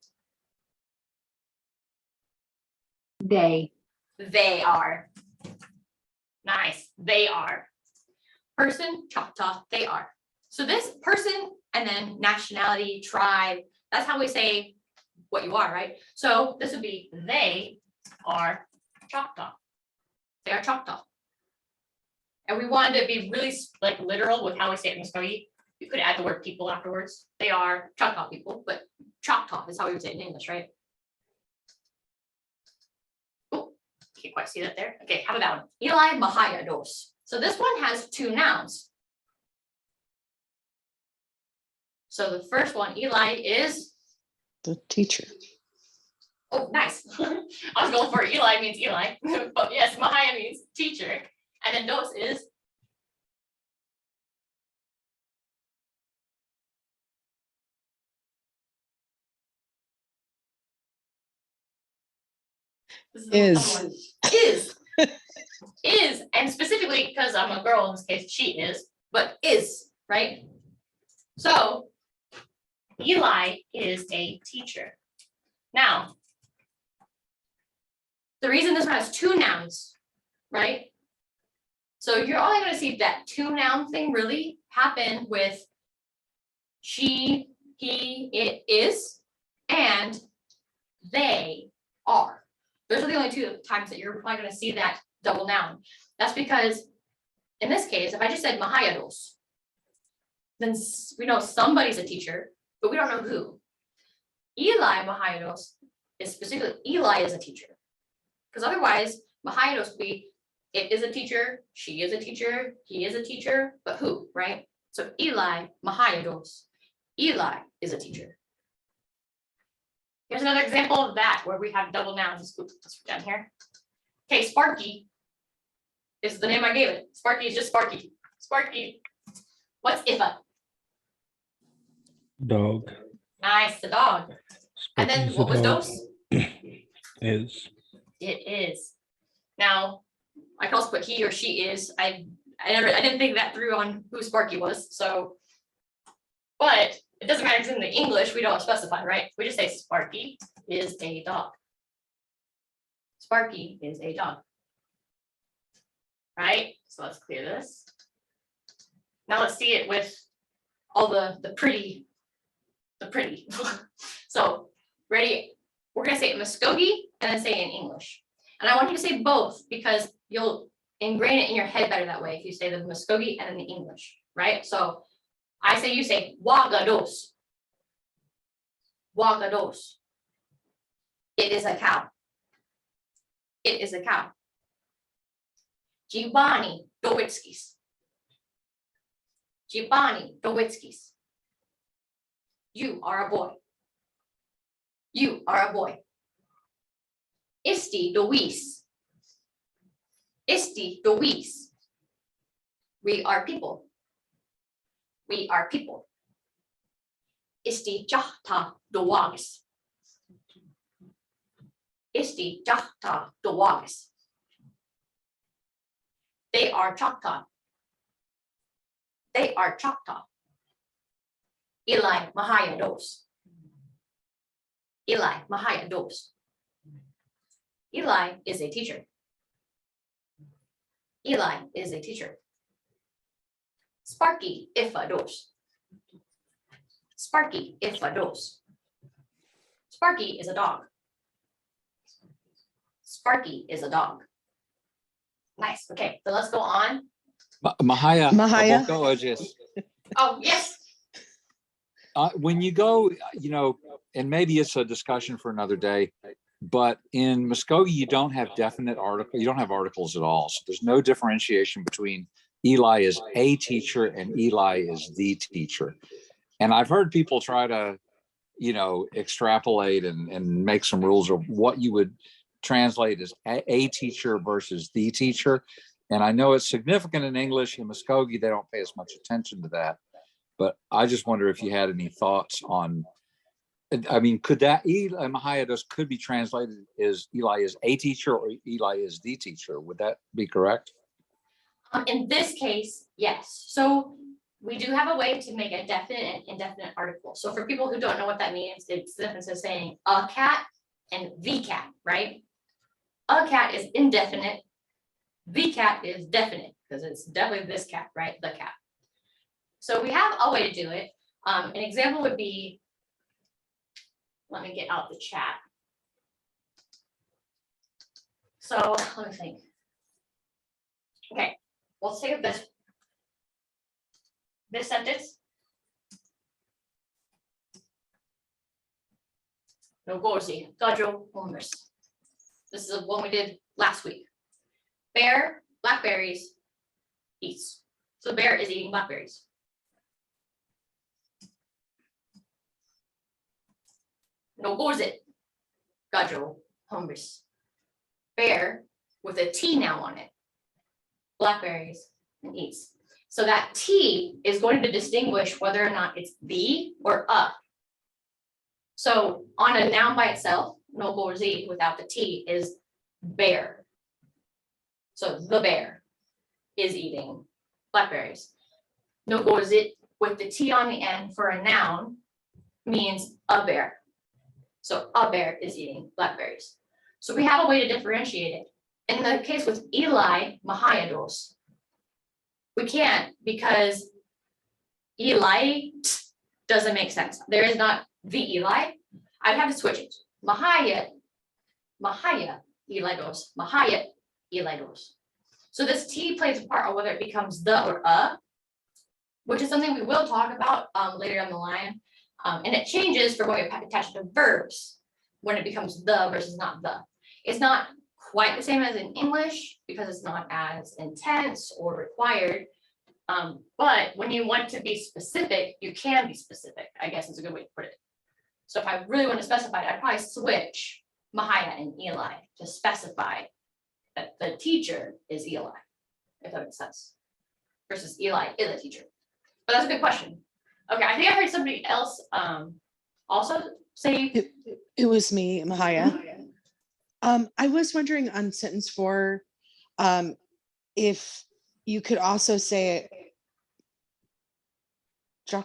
They. They are. Nice. They are. Person Choctaw. They are. So this person and then nationality, tribe. That's how we say what you are, right? So this would be they are Choctaw. They are Choctaw. And we wanted to be really like literal with how we say it in Mvskoke. You could add the word people afterwards. They are Choctaw people, but Choctaw is how we would say it in English, right? Oh, can't quite see that there. Okay, how about that one? Eli Mvhayv. So this one has two nouns. So the first one, Eli, is, The teacher. oh, nice. I was going for Eli means Eli, but yes, Mvhayv means teacher. And then dos is, this is the fun one. Is, and specifically because I'm a girl in this case, she is, but is, right? So Eli is a teacher. Now, the reason this one has two nouns, right? So you're only going to see that two noun thing really happen with she, he, it is, and they are. Those are the only two times that you're probably going to see that double noun. That's because in this case, if I just said Mvhayv, then we know somebody's a teacher, but we don't know who. Eli Mvhayv is specifically, Eli is a teacher. Because otherwise, Mvhayv would be, it is a teacher, she is a teacher, he is a teacher, but who, right? So Eli Mvhayv, Eli is a teacher. Here's another example of that where we have double nouns. Let's put down here. Okay, Sparky is the name I gave it. Sparky is just Sparky. Sparky. What's Ifa? Dog. Nice, the dog. And then Sparky's a what was dog. Dos? Is. It is. Now, I can also put he or she is. I didn't think that through on who Sparky was. So, but it doesn't matter because in the English we don't specify, right? We just say Sparky is a dog. Sparky is a dog. Right? So let's clear this. Now let's see it with all the pretty. So ready? We're gonna say it in Mvskoke and then say it in English. And I want you to say both because you'll ingrain it in your head better that way if you say the Mvskoke and then the English, right? So I say you say wagados. Wagados. It is a cow. It is a cow. Jibani Dowitskis. Jibani Dowitskis. You are a boy. You are a boy. Isti Dowis. Isti Dowis. We are people. We are people. Isti Jahta Dowagis. Isti Jahta Dowagis. They are Choctaw. they are Choctaw. Eli Mvhayv dos. Eli Mvhayv dos. Eli is a teacher. Eli is a teacher. Sparky ifa dos. Sparky ifa dos. Sparky is a dog. Sparky is a dog. Nice. Okay, so let's go on. Mvhayv. Mvhayv. Aboko Ojis. Oh, yes. When you go, and maybe it's a discussion for another day, but in Mvskoke, you don't have definite article. You don't have articles at all. So there's no differentiation between Eli is a teacher and Eli is the teacher. And I've heard people try to, extrapolate and make some rules of what you would translate as a teacher versus the teacher. And I know it's significant in English. In Mvskoke, they don't pay as much attention to that. But I just wonder if you had any thoughts on, could that Eli Mvhayv could be translated as Eli is a teacher or Eli is the teacher? Would that be correct? In this case, yes. So we do have a way to make a definite and indefinite article. So for people who don't know what that means, it's the difference of saying a cat and the cat, right? A cat is indefinite. The cat is definite because it's definitely this cat, right? The cat. So we have a way to do it. An example would be, let me get out the chat. So let me think. Okay, let's take this sentence. No gorsi, gajo homers. This is one we did last week. Bear, blackberries, eats. So the bear is eating blackberries. No gorzit, gajo homers. Bear with a T now on it. Blackberries and eats. So that T is going to distinguish whether or not it's the or a. So on a noun by itself, no gorzi without the T is bear. So the bear is eating blackberries. No gorzit with the T on the end for a noun means a bear. So a bear is eating blackberries. So we have a way to differentiate it. In the case with Eli Mvhayv dos, we can't because Eli doesn't make sense. There is not the Eli. I'd have to switch it. Mvhayv Eli dos, Mvhayv Eli dos. So this T plays a part on whether it becomes the or a, which is something we will talk about later on the line. And it changes for when we attach to verbs, when it becomes the versus not the. It's not quite the same as in English because it's not as intense or required. But when you want to be specific, you can be specific, I guess is a good way to put it. So if I really want to specify it, I'd probably switch Mvhayv and Eli to specify that the teacher is Eli, if that makes sense, versus Eli is a teacher. But that's a good question. Okay, I think I heard somebody else also say. It was me, Mvhayv. I was wondering on sentence 4, if you could also say it,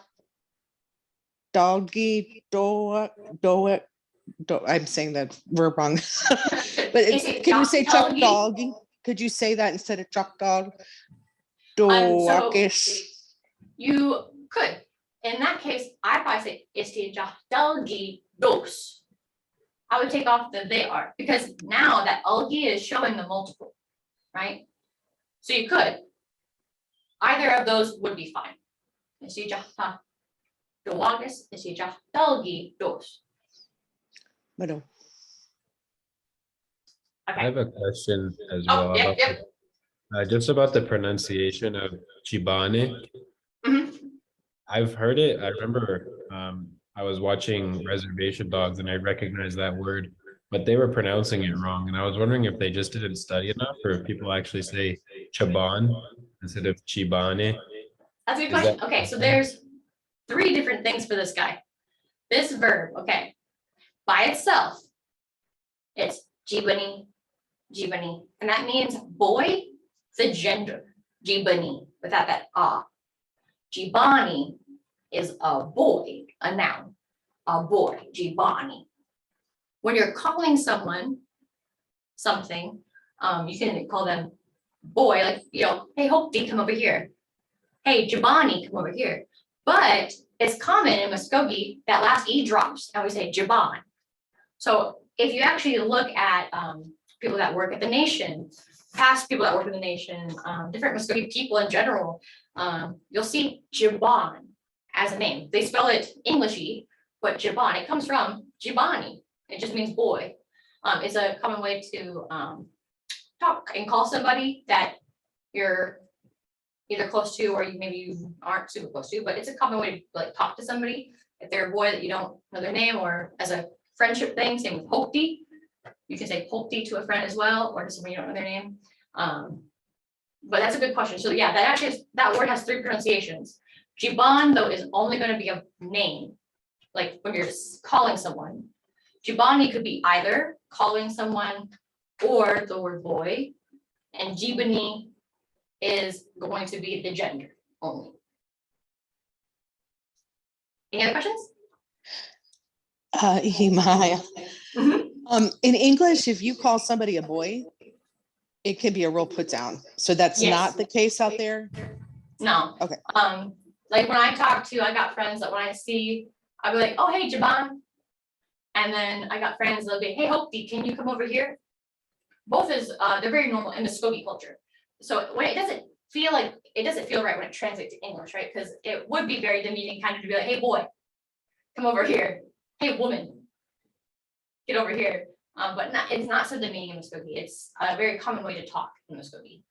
doggy, I'm saying that verb wrong. But can you say chuck doggy? Could you say that instead of chuck dog? Dogish. You could. In that case, I probably say este doggy dos. I would take off the they are because now that algi is showing the multiple, right? So you could. Either of those would be fine. Este doagis, este doggy dos. Bueno. I Okay. have a question as Oh, well. yep, about yep. just about the pronunciation of Chibane. Mhm. I've heard it. I remember I was watching Reservation Dogs and I recognized that word, but they were pronouncing it wrong. And I was wondering if they just didn't study enough or if people actually say Chaban instead of Chibane. That's a good Is question. that- Okay, so there's 3 different things for this guy. This verb, okay, by itself, it's jibani, jibani, and that means boy, the gender, jibani, without that ah. Jibani is a boy, a noun, a boy, Jibani. When you're calling someone something, you can call them boy, like, hey, Hopi, come over here. Hey, Jibani, come over here. But it's common in Mvskoke that last E drops and we say Jiban. So if you actually look at people that work at the nation, past people that work in the nation, different Mvskoke people in general, you'll see Jiban as a name. They spell it Englishy, but Jiban, it comes from Jibani. It just means boy. It's a common way to talk and call somebody that you're either close to or maybe you aren't super close to, but it's a common way to like talk to somebody. If they're a boy that you don't know their name, or as a friendship thing, same with Hopi. You can say Hopi to a friend as well, or to someone you don't know their name. But that's a good question. So yeah, that word has 3 pronunciations. Jiban though is only going to be a name, like when you're just calling someone. Jibani could be either calling someone or the word boy, and Jibani is going to be the gender only. Any other questions? Mvhayv. Mhm. In English, if you call somebody a boy, it could be a real put down. So that's Yes. not the case out there. No. Okay. Like when I got friends that when I see, I'll be like, oh, hey, Jaban. And then I got friends that'll be, hey, Hopi, can you come over here? Both is, they're very normal in the Skokie culture. So when it doesn't feel right when it translates to English, right? Because it would be very demeaning kind of to be like, hey, boy, come over here. Hey, woman, get over here. But it's not so demeaning in Mvskoke. It's a very common way to talk in Mvskoke.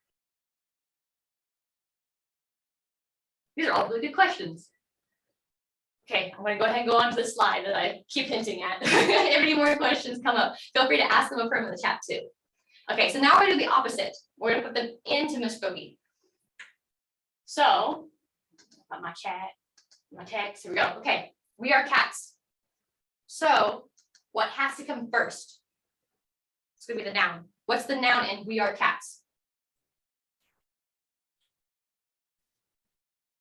These are all really good questions. Okay, I'm gonna go ahead and go on to the slide that I keep hinting at. If any more questions come up, feel free to ask them up in the chat too. Okay, so now we're gonna do the opposite. We're gonna put them into Mvskoke. So, got my chat, my text, here we go. Okay, we are cats. So, what has to come first? It's gonna be the noun. What's the noun in we are cats?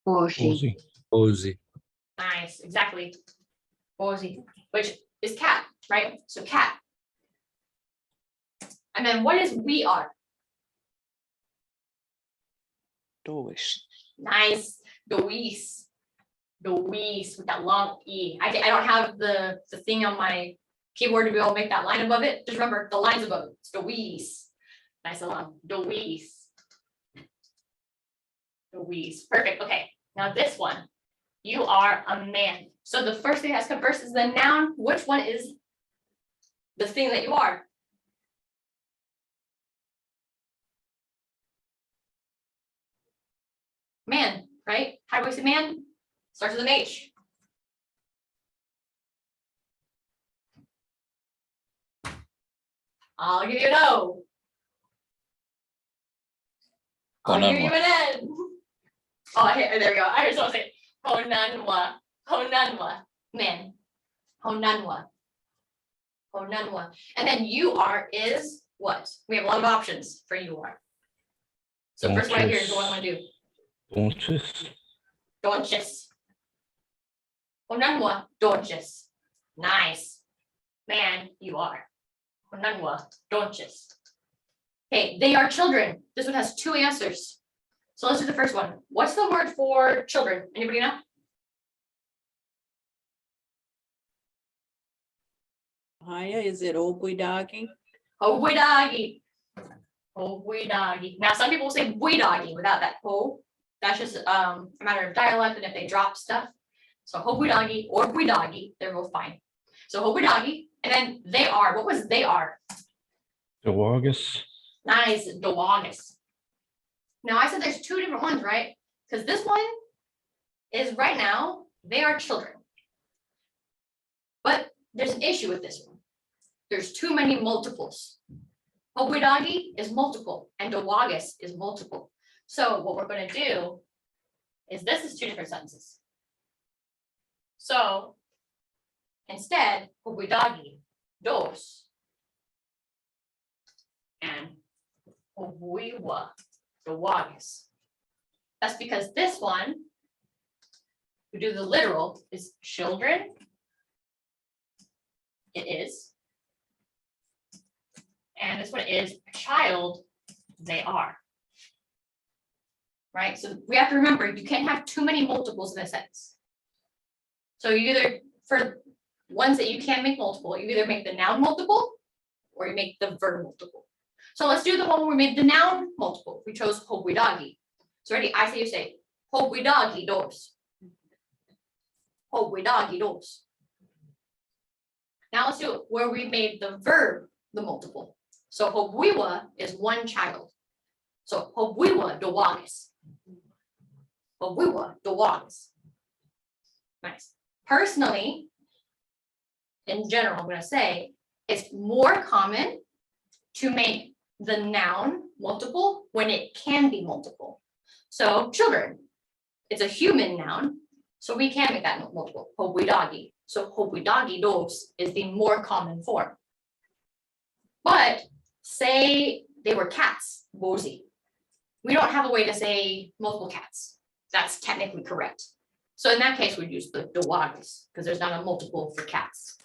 Boshi. Cozy. Nice, exactly. Bozy, which is cat, right? So cat. And then what is we are? Doish. Nice, Dois. Dois with that long E. I don't have the thing on my keyboard to be able to make that line above it. Just remember the lines above it. It's Dois. Nice and long. Dois. Dois. Perfect. Okay. Now this one. You are a man. So the first thing that's come first is the noun. Which one is the thing that you are? Man, right? High-waisted man starts with an H. I'll give you an O. I'll give you an N. Oh, there we go. I just want to say Honanwa. Honanwa. Man. Honanwa. Honanwa. And then you are is what? We have a lot of options for you are. So first one here is the one I want to do. Don'ts. Donches. Honanwa. Donches. Nice. Man, you are. Honanwa. Donches. Okay, they are children. This one has 2 answers. So let's do the first one. What's the word for children? Anybody know? Haya, is it Obuidagi? Hobuidagi. Hobuidagi. Now, some people say buidagi without that ho. That's just a matter of dialect and if they drop stuff. So hobuidagi or buidagi, they're both fine. So hobuidagi, and then they are. What was they are? August. Nice, Dowagas. Now I said there's 2 different ones, right? Because this one is right now, they are children. But there's an issue with this one. There's too many multiples. Hobuidagi is multiple and Dowagas is multiple. So what we're going to do is this is 2 different sentences. So instead, Hobuidagi, dos, and Hobuiwa, Dowagas. That's because this one we do the literal is children. It is. And this one is a child, they are. Right, so we have to remember, you can't have too many multiples in a sentence. So you either, for ones that you can make multiple, you either make the noun multiple or you make the verb multiple. So let's do the one where we made the noun multiple. We chose hobby doggy. So ready, I say you say, hobby doggy doors. Hobby doggy doors. Now let's do it where we made the verb the multiple. So hobwiwa is one child. So hobwiwa dowages. Hobwiwa dowages. Nice. Personally, in general, I'm going to say it's more common to make the noun multiple when it can be multiple. So children, it's a human noun, so we can make that multiple. Hobwidagi. So hobwidagi dos is the more common form. But say they were cats, bozi. We don't have a way to say multiple cats. That's technically correct. So in that case, we'd use the dowagas because there's not a multiple for cats.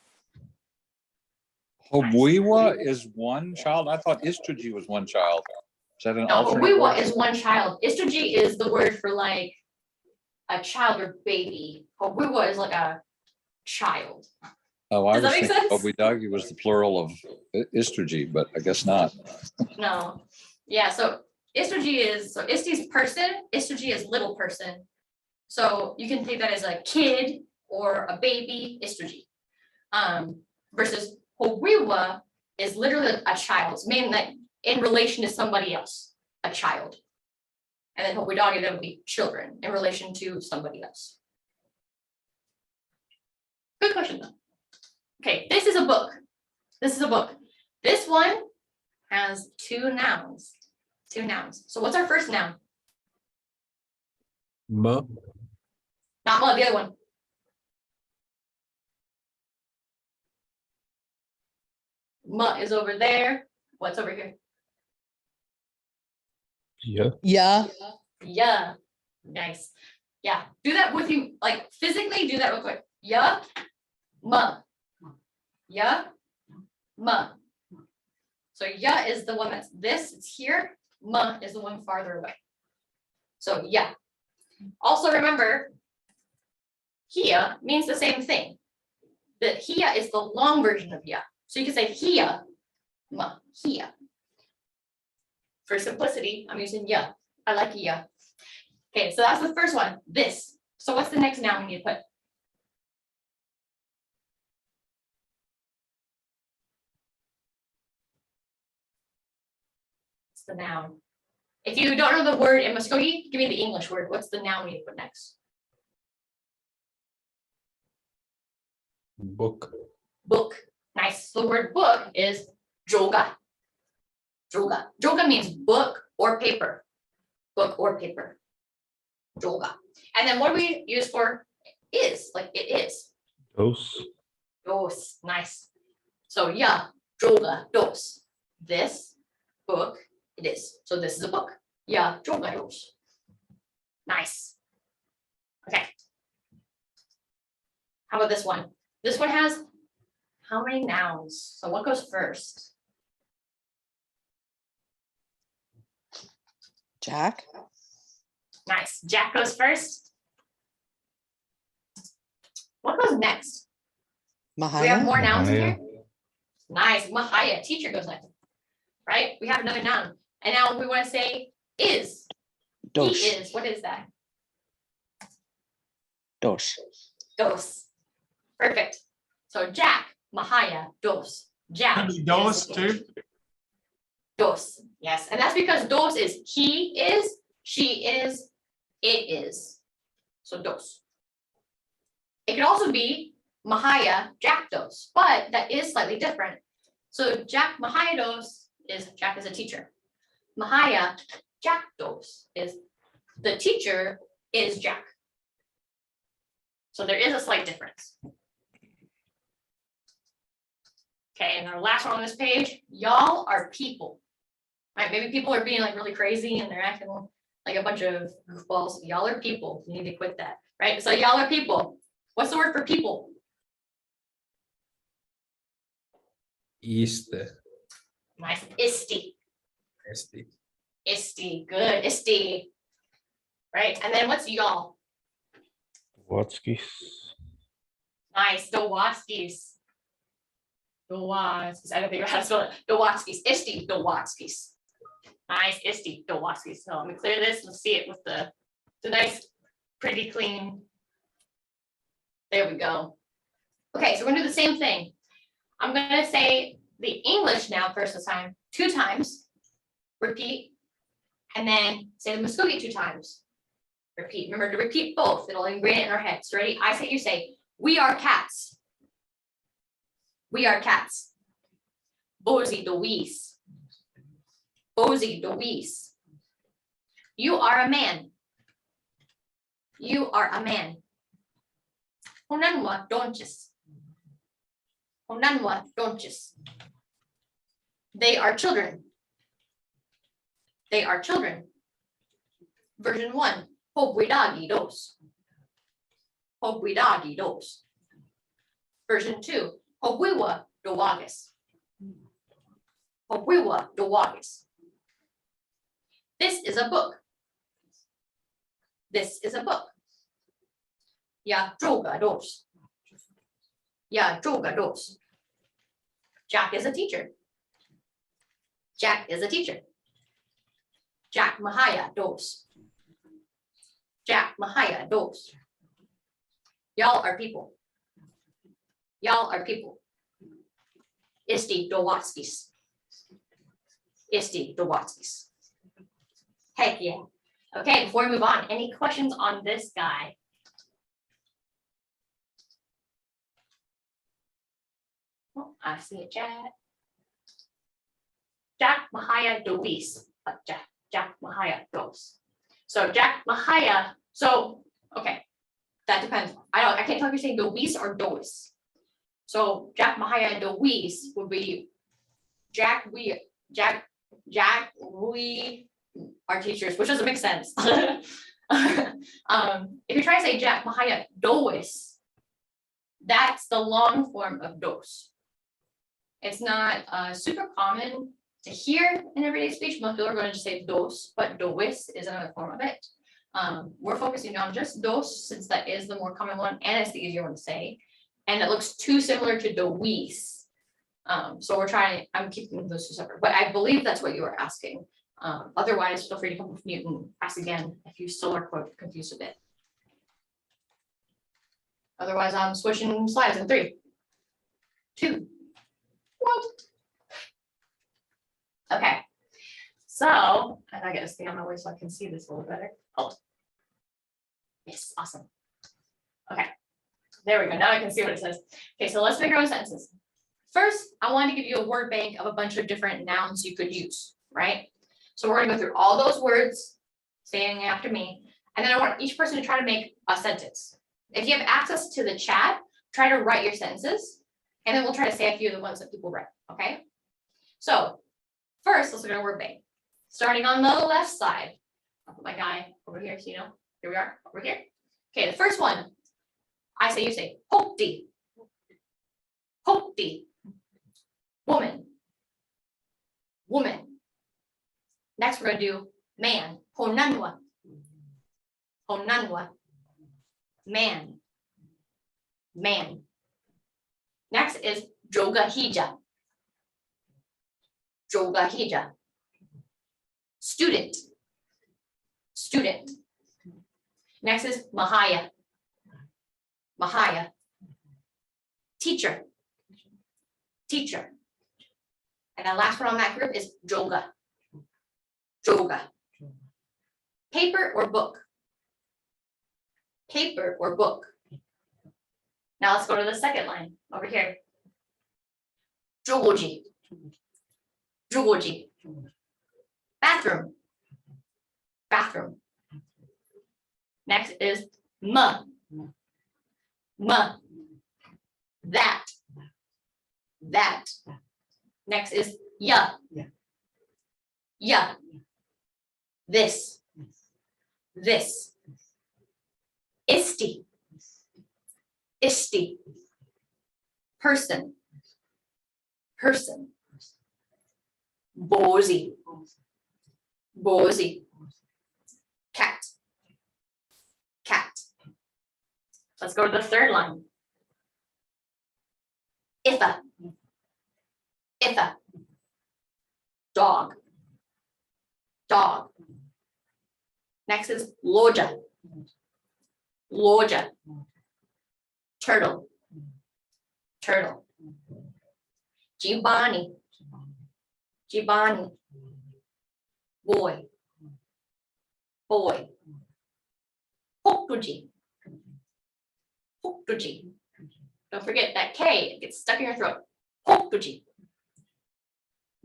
Hobwiwa is one child? I thought Istraji was one child. Is that an No, alternate hobwiwa word? is one child. Istraji is the word for like a child or baby. Hobwiwa is like a child. Oh, I Does that was make thinking sense? Hobwidagi was the plural of Istraji, but I guess not. No, yeah, so istraji is, so isti person, istraji is little person. So you can think that as a kid or a baby, istraji. Versus hobwiwa is literally a child, meaning that in relation to somebody else, a child. And then hobwidagi, that would be children in relation to somebody else. Good question though. Okay, this is a book. This is a book. This one has two nouns. Two nouns. So what's our first noun? Ma. Not ma, the other one. Ma is over there. What's over here? Yeah. Yeah. Yeah. Nice. Yeah. Do that with you, like physically do that real quick. Yeah. Ma. Yeah. Ma. So ya is the one that's this, it's here. Ma is the one farther away. So yeah. Also remember, here means the same thing. The here is the long version of ya. So you can say here, ma, here. For simplicity, I'm using ya. I like ya. Okay, so that's the first one. This. So what's the next noun we need to put? It's the noun. If you don't know the word in Mvskoke, give me the English word. What's the noun we need to put next? Book. Book. Nice. The word book is joga. Joga. Joga means book or paper. Book or paper. Joga. And then what do we use for is? Like it is. Dos. Dos. Nice. So yeah, joga, dos. This book, it is. So this is a book. Yeah, joga, dos. Nice. Okay. How about this one? This one has how many nouns? So what goes first? Jack. Nice. Jack goes first. What goes next? Do we have Mvhayv. more nouns in here? Mvhayv. Nice. Mvhayv, teacher goes next. Right? We have another noun. And now we want to say is. He Dos. is. What is that? Dos. Dos. Perfect. So Jack, Mvhayv, dos. Jack. Can be dos is too. Dos. Yes. And that's because dos is he is, she is, it is. So dos. It could also be Mvhayv, Jack dos, but that is slightly different. So Jack Mvhayv dos is Jack is a teacher. Mvhayv, Jack dos is the teacher is Jack. So there is a slight difference. Okay, and our last one on this page, y'all are people. Right, maybe people are being like really crazy and they're acting like a bunch of goofballs. Y'all are people. You need to quit that, right? So y'all are people. What's the word for people? East. Nice. Isti. Este. Isti. Good. Isti. Right. And then what's y'all? Watskis. Nice. Dowatskis. Dowatskis. I don't think how to spell it. Dowatskis. Isti. Dowatskis. Nice. Isti. Dowatskis. So let me clear this. Let's see it with the nice, pretty clean. There we go. Okay, so we're gonna do the same thing. I'm gonna say the English now first this time, 2 times. Repeat. And then say the Mvskoke 2 times. Repeat. Remember to repeat both. It'll ingrain it in our heads. Ready? I say, you say, we are cats. We are cats. Bozy Louise. Bozy Louise. You are a man. You are a man. Honanwa donches. Honanwa donches. They are children. They are children. Version 1. Hobwidagi dos. Hobwidagi dos. Version 2. Hobwiwa dowagis. Hobwiwa dowagis. This is a book. This is a book. Ya droga dos. Ya droga dos. Jack is a teacher. Jack is a teacher. Jack Mvhayv dos. Jack Mvhayv dos. Y'all are people. Y'all are people. Isti Dowatskis. Isti Dowatskis. Heck yeah. Okay, before we move on, any questions on this guy? Oh, I see a chat. Jack Mvhayv dos. Jack Mvhayv dos. So Jack Mvhayv, so, okay, that depends. I can't tell if you're saying dos or dos. So Jack Mvhayv dos would be Jack, we are teachers, which doesn't make sense. If you're trying to say Jack Mvhayv dos, that's the long form of dos. It's not super common to hear in everyday speech. Most people are going to just say dos, but dos is another form of it. We're focusing on just dos since that is the more common one and it's the easier one to say. And it looks too similar to dois. So I'm keeping those 2 separate, but I believe that's what you were asking. Otherwise, feel free to come off mute and ask again if you still are confused a bit. Otherwise, I'm switching slides in 3, 2, 1. Okay, so, and I gotta stay on my way so I can see this a little better. Oh, yes, awesome. Okay, there we go. Now I can see what it says. Okay, so let's make our own sentences. First, I want to give you a word bank of a bunch of different nouns you could use, right? So we're gonna go through all those words, saying after me, and then I want each person to try to make a sentence. If you have access to the chat, try to write your sentences, and then we'll try to say a few of the ones that people write, okay? So first, let's look at our word bank. Starting on the left side, I'll put my guy over here, so you know, here we are, over here. Okay, the first one, I say, you say, hopti. Hopti. Woman. Woman. Next, we're gonna do man. Honanwa. Honanwa. Man. Man. Next is jogahija. Jogahija. Student. Student. Next is Mvhayv. Mvhayv. Teacher. Teacher. And the last one on that group is joga. Joga. Paper or book? Paper or book? Now let's go to the second line over here. Jogoji. Jogoji. Bathroom. Bathroom. Next is ma. Ma. That. That. Next is ya. Ya. This. this. Isti. Isti. Person. Person. Bozy. Bozy. Cat. Cat. Let's go to the third line. Itha. Itha. Dog. Dog. Next is loja. Loja. Turtle. Turtle. Jibani. Jibani. Boy. Boy. Hoktuji. Hoktuji. Don't forget that K, it gets stuck in your throat. Hoktuji.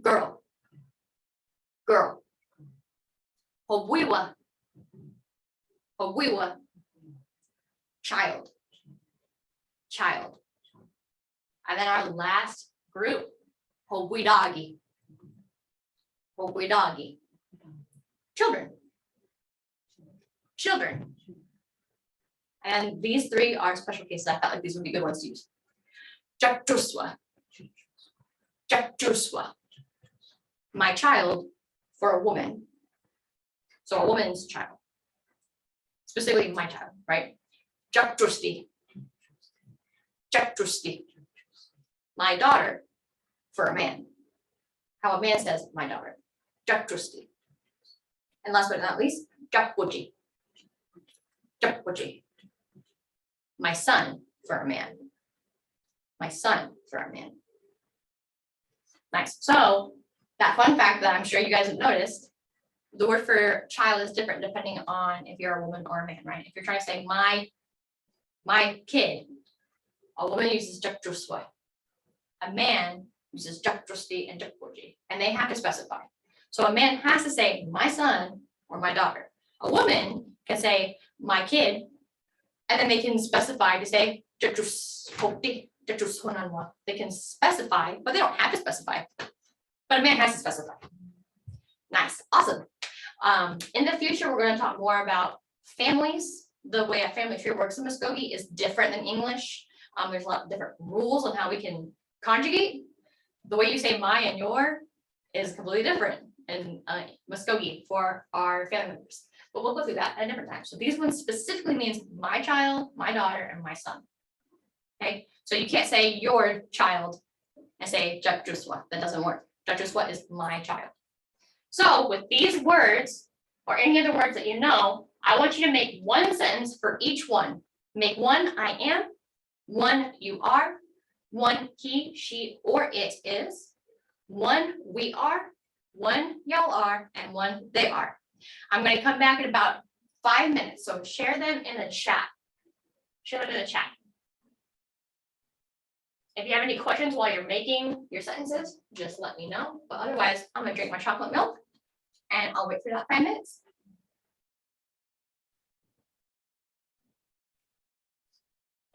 Girl. Girl. Hobwiwa. Hobwiwa. Child. Child. And then our last group, Hobwidagi. Hobwidagi. Children. Children. And these three are special cases. I felt like these would be good ones to use. Jaktuswa. Jaktuswa. My child for a woman. So a woman's child. Specifically my child, right? Jaktusti. Jaktusti. My daughter for a man. How a man says my daughter. Jaktusti. And last but not least, Jakpuji. Jakpuji. My son for a man. My son for a man. Nice. So that fun fact that I'm sure you guys have noticed, the word for child is different depending on if you're a woman or a man, right? If you're trying to say my kid, a woman uses jaktruswa. A man uses jaktrusti and jakpuji, and they have to specify. So a man has to say my son or my daughter. A woman can say my kid, and then they can specify to say jatrus hokti, jatrus honanwa. They can specify, but they don't have to specify. But a man has to specify. Nice, awesome. In the future, we're going to talk more about families. The way a family tree works in Mvskoke is different than English. There's a lot of different rules on how we can conjugate. The way you say my and your is completely different in Mvskoke for our family members. But we'll go through that at a different time. So these ones specifically means my child, my daughter, and my son. Okay, so you can't say your child and say Jatruswa. That doesn't work. Jatruswa is my child. So with these words or any other words that you know, I want you to make one sentence for each one. Make one I am, one you are, one he, she, or it is, one we are, one y'all are, and one they are. I'm going to come back in about 5 minutes, so share them in the chat. Share them in the chat. If you have any questions while you're making your sentences, just let me know. But otherwise, I'm going to drink my chocolate milk and I'll wait for that 5 minutes.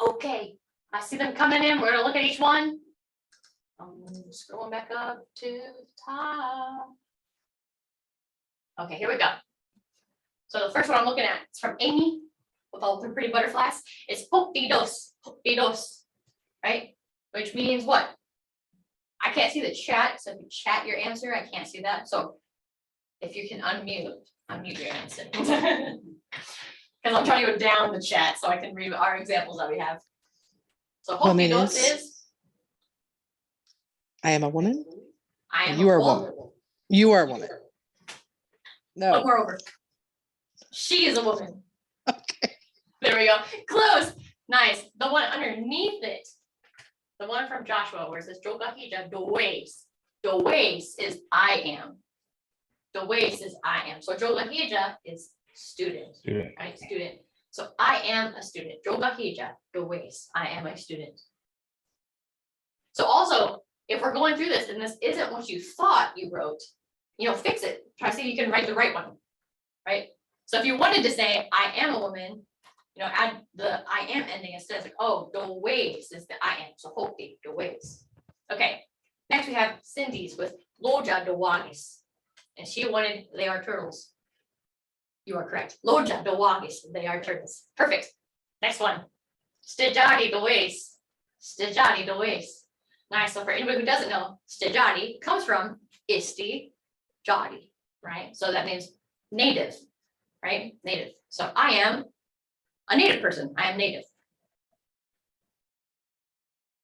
Okay, I see them coming in. We're going to look at each one. I'm scrolling back up to the top. Okay, here we go. So the first one I'm looking at is from Amy with all the pretty butterflies. It's hoktidos, right? Which means what? I can't see the chat, so if you chat your answer, I can't see that. So if you can unmute your answer. Because I'm trying to go down the chat so I can read our examples that we have. So hoktidos is I am a woman. I am You are a woman. woman. You are a woman. One No. more over. She is a woman. Okay. There we go. Close. Nice. The one underneath it, the one from Joshua, where it says Jogahija does. Does is I am. Does is I am. So Jogahija is student. Student. Right? Student. So I am a student. Jogahija does. I am a student. So also, if we're going through this and this isn't what you thought you wrote, fix it. Try to see if you can write the right one, right? So if you wanted to say, I am a woman, add the I am ending instead of like, oh, does is the I am. So hopefully does. Okay, next we have Cindy's with Loja dois. And she wanted, they are turtles. You are correct. Loja dowagis, they are turtles. Perfect. Next one. Stajadi does. Stajadi does. Nice. So for anybody who doesn't know, stajadi comes from isti jadi, right? So that means native, right? Native. So I am a native person. I am native.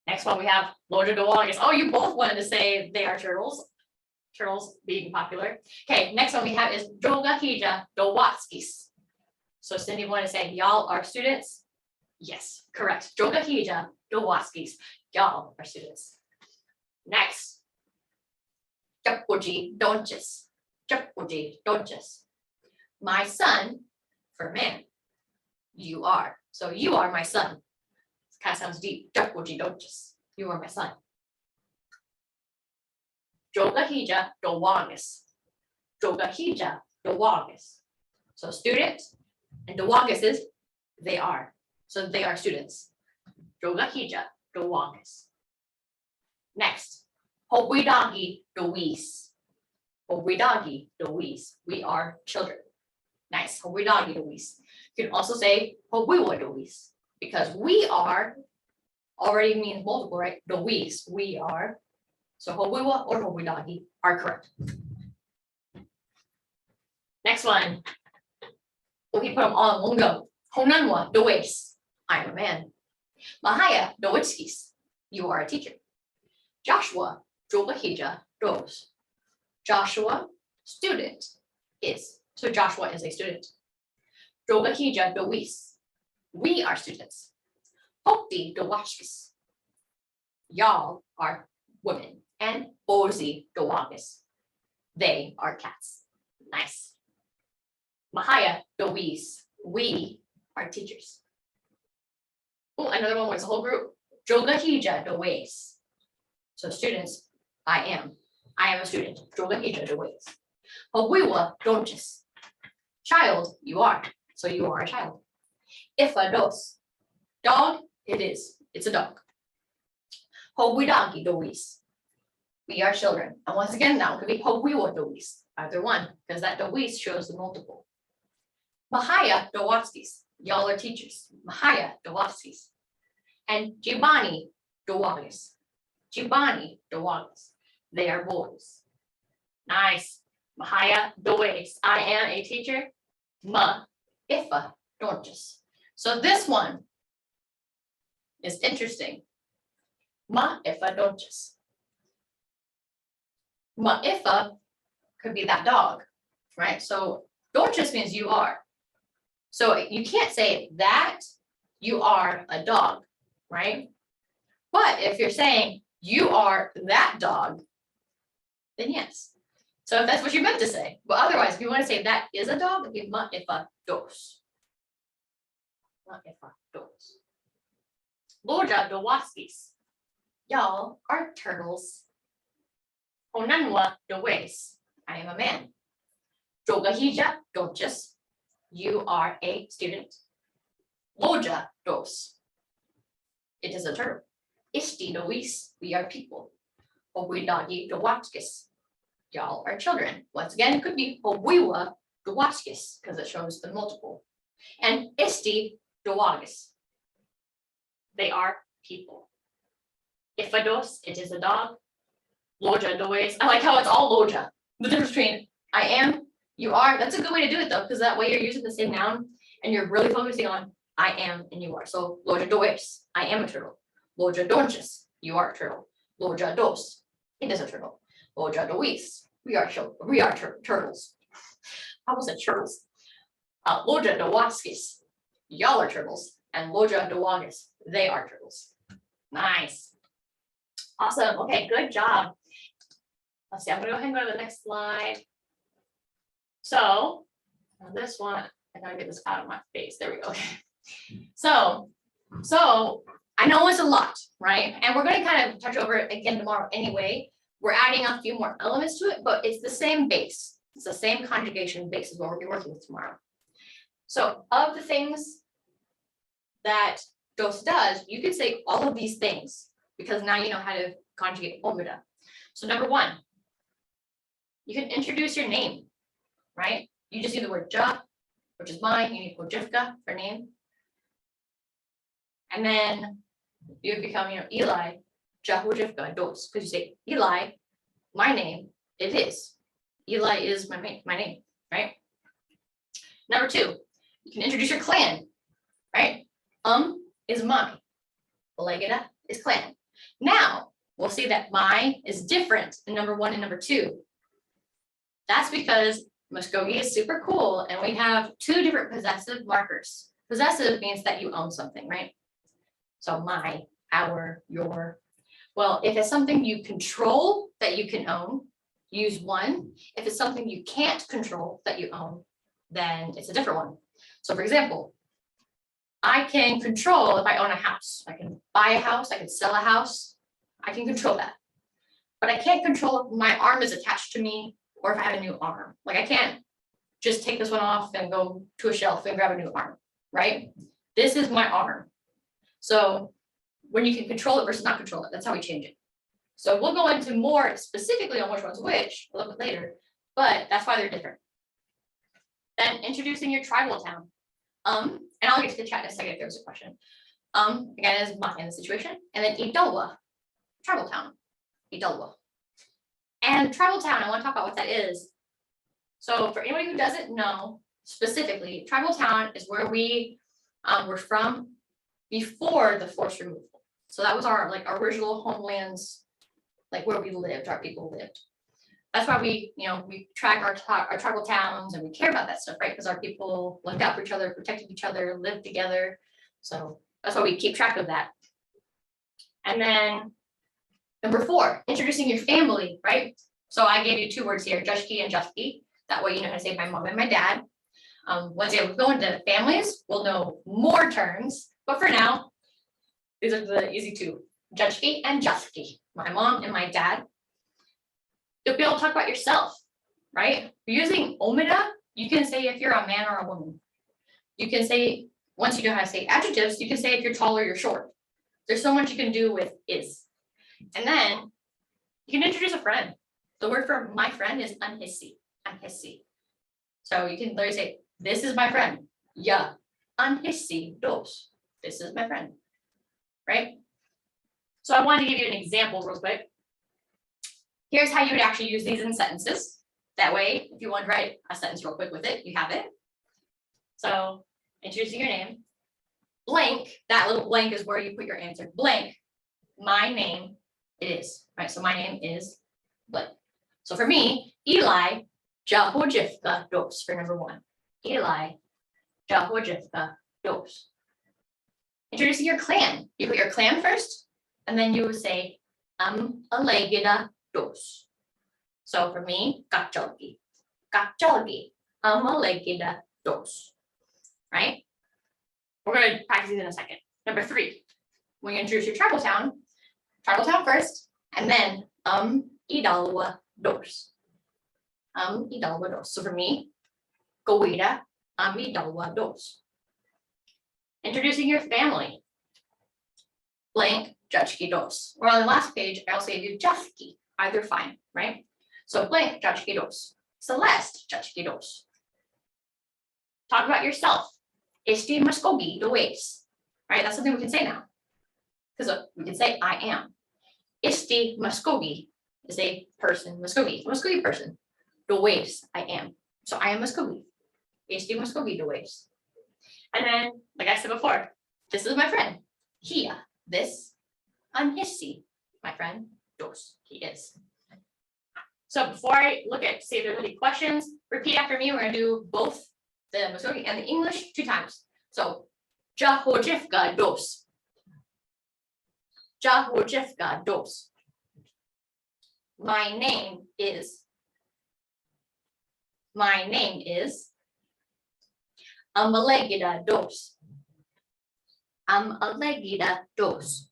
Next one we have Loja dowagis. Oh, you both wanted to say they are turtles. Turtles being popular. Okay, next one we have is Droga Hija Dowatskis. So Cindy want to say y'all are students? Yes, correct. Droga Hija Dowatskis. Y'all are students. Next. Chapuji Donchis. Chapuji Donchis. My son for man. You are. So you are my son. This kind of sounds deep. Chapuji Donchis. You are my son. Droga Hija Dowagis. Droga Hija Dowagis. So student and Dowagis is they are. So they are students. Droga Hija Dowagis. Next. Hobwidagi Dowis. Hobwidagi Dowis. We are children. Nice. Hobwidagi Dowis. You can also say Hobwiwa Dowis because we are already means multiple, right? Dowis. We are. So Hobwiwa or Hobwidagi are correct. Next one. We put them all in one go. Honanwa Dowis. I am a man. Mvhayv Dowitskis. You are a teacher. Joshua Droga Hija Dos. Joshua, student, is. So Joshua is a student. Droga Hija Dowis. We are students. Hokti Dowachkis. Y'all are women. And Bozi Dowagis. They are cats. Nice. Mvhayv Dowis. We are teachers. Oh, another one was a whole group. Droga Hija Dowis. So students, I am a student. Droga Hija Dowis. Hobwiwa Donchis. Child, you are. So you are a child. Ifa dos. Dog, it is. It's a dog. Hobwidagi Dowis. We are children. And once again, now it could be Hobwiwa Dowis. Either one, because that Dowis shows the multiple. Mvhayv Dowatskis. Y'all are teachers. Mvhayv Dowatskis. And Jibani Dowagis. Jibani Dowagis. They are boys. Nice. Mvhayv Dowis. I am a teacher. Ma Ifa Donchis. So this one is interesting. Ma Ifa Donchis. Ma Ifa could be that dog, right? So Donchis means you are. So you can't say that you are a dog, right? But if you're saying you are that dog, then yes. So if that's what you meant to say, but otherwise, if you want to say that is a dog, it'd be ma ifa dos. Ma ifa dos. Loja Dowatskis. Y'all are turtles. Onanwa Dowis. I am a man. Droga Hija Donchis. You are a student. Loja Dos. It is a turtle. Isti Dowis. We are people. Hobwidagi Dowatskis. Y'all are children. Once again, it could be Hobwiwa Dowatskis because it shows the multiple. And Isti Dowagis. They are people. Ifados, it is a dog. Loja Dowis. I like how it's all Loja. The difference between I am, you are. That's a good way to do it though, because that way you're using the same noun and you're really focusing on I am and you are. So Loja Dowis, I am a turtle. Loja Donchis, you are a turtle. Loja Dos, it is a turtle. Loja Dowis, we are turtles. I almost said turtles. Loja Dowatskis, y'all are turtles. And Loja Dowagis, they are turtles. Nice. Awesome. Okay, good job. Let's see, I'm gonna go ahead and go to the next slide. So on this one, I gotta get this out of my face. There we go. Okay. So I know it's a lot, right? And we're gonna kind of touch over it again tomorrow anyway. We're adding a few more elements to it, but it's the same base. It's the same conjugation base is what we're working with tomorrow. So of the things that DOS does, you can say all of these things because now you know how to conjugate Ometv. So number one, you can introduce your name, right? You just do the word ja which is mine, you need Wojivka for name. And then you become, Eli, Jahojivka dos, because you say, Eli, my name, it is. Eli is my name, right? Number 2, you can introduce your clan, right? Is my, Legida is clan. Now, we'll see that my is different in number 1 and number 2. That's because Mvskoke is super cool and we have 2 different possessive markers. Possessive means that you own something, right? So my, our, your. Well, if it's something you control that you can own, use 1. If it's something you can't control that you own, then it's a different one. So for example, I can control if I own a house. I can buy a house, I can sell a house, I can control that. But I can't control if my arm is attached to me or if I have a new arm. Like I can't just take this one off and go to a shelf and grab a new arm, right? This is my arm. So when you can control it versus not control it, that's how we change it. So we'll go into more specifically on which one's which a little bit later, but that's why they're different. Then introducing your tribal town. And I'll get to the chat in a second if there's a question. Again, is my in the situation, and then Idalwa, tribal town, Idalwa. And tribal town, I want to talk about what that is. So for anybody who doesn't know specifically, tribal town is where we were from before the forced removal. So that was our original homelands, like where we lived, our people lived. That's why we track our tribal towns and we care about that stuff, right? Because our people looked out for each other, protected each other, lived together. So that's why we keep track of that. And then number 4, introducing your family, right? So I gave you 2 words here, Jushki and Jusky. That way you know how to say my mom and my dad. Once we go into families, we'll know more terms. But for now, these are the easy 2, Jushki and Jusky, my mom and my dad. You'll be able to talk about yourself, right? Using Ometv, you can say if you're a man or a woman. You can say, once you know how to say adjectives, you can say if you're tall or you're short. There's so much you can do with is. And then you can introduce a friend. The word for my friend is anhissi. So you can literally say, this is my friend. Yeah, anhissi dos. This is my friend, right? So I wanted to give you an example real quick. Here's how you would actually use these in sentences. That way, if you want to write a sentence real quick with it, you have it. So introducing your name. Blank, that little blank is where you put your answer. Blank, my name is, right? So my name is blank. So for me, Eli Jahojivka dos for number 1. Eli Jahojivka dos. Introducing your clan. You put your clan first, and then you would say, Alegida dos. So for me, Kachalgi, Alegida dos. Right? We're going to practice these in a second. Number 3, when you introduce your tribal town first, and then Idalwa dos. Idalwa dos. So for me, Gowida, Idalwa dos. Introducing your family. Blank, Juchki dos. Or on the last page, I also gave you Juchki, either fine, right? So blank, Juchki dos. Celeste, Juchki dos. Talk about yourself. Esti Mvskoke dos. Right? That's something we can say now. Because we can say I am. Esti Mvskoke is a person, Mvskoke person. Dos, I am. So I am Mvskoke. Esti Mvskoke dos. And then, like I said before, this is my friend. Here, this. Anhissi, my friend. Dos, he is. So before I look at, see if there's any questions, repeat after me. We're going to do both the Mvskoke and the English 2 times. So, Jahojivka dos. Jahojivka dos. My name is. Alegida dos. Alegida dos.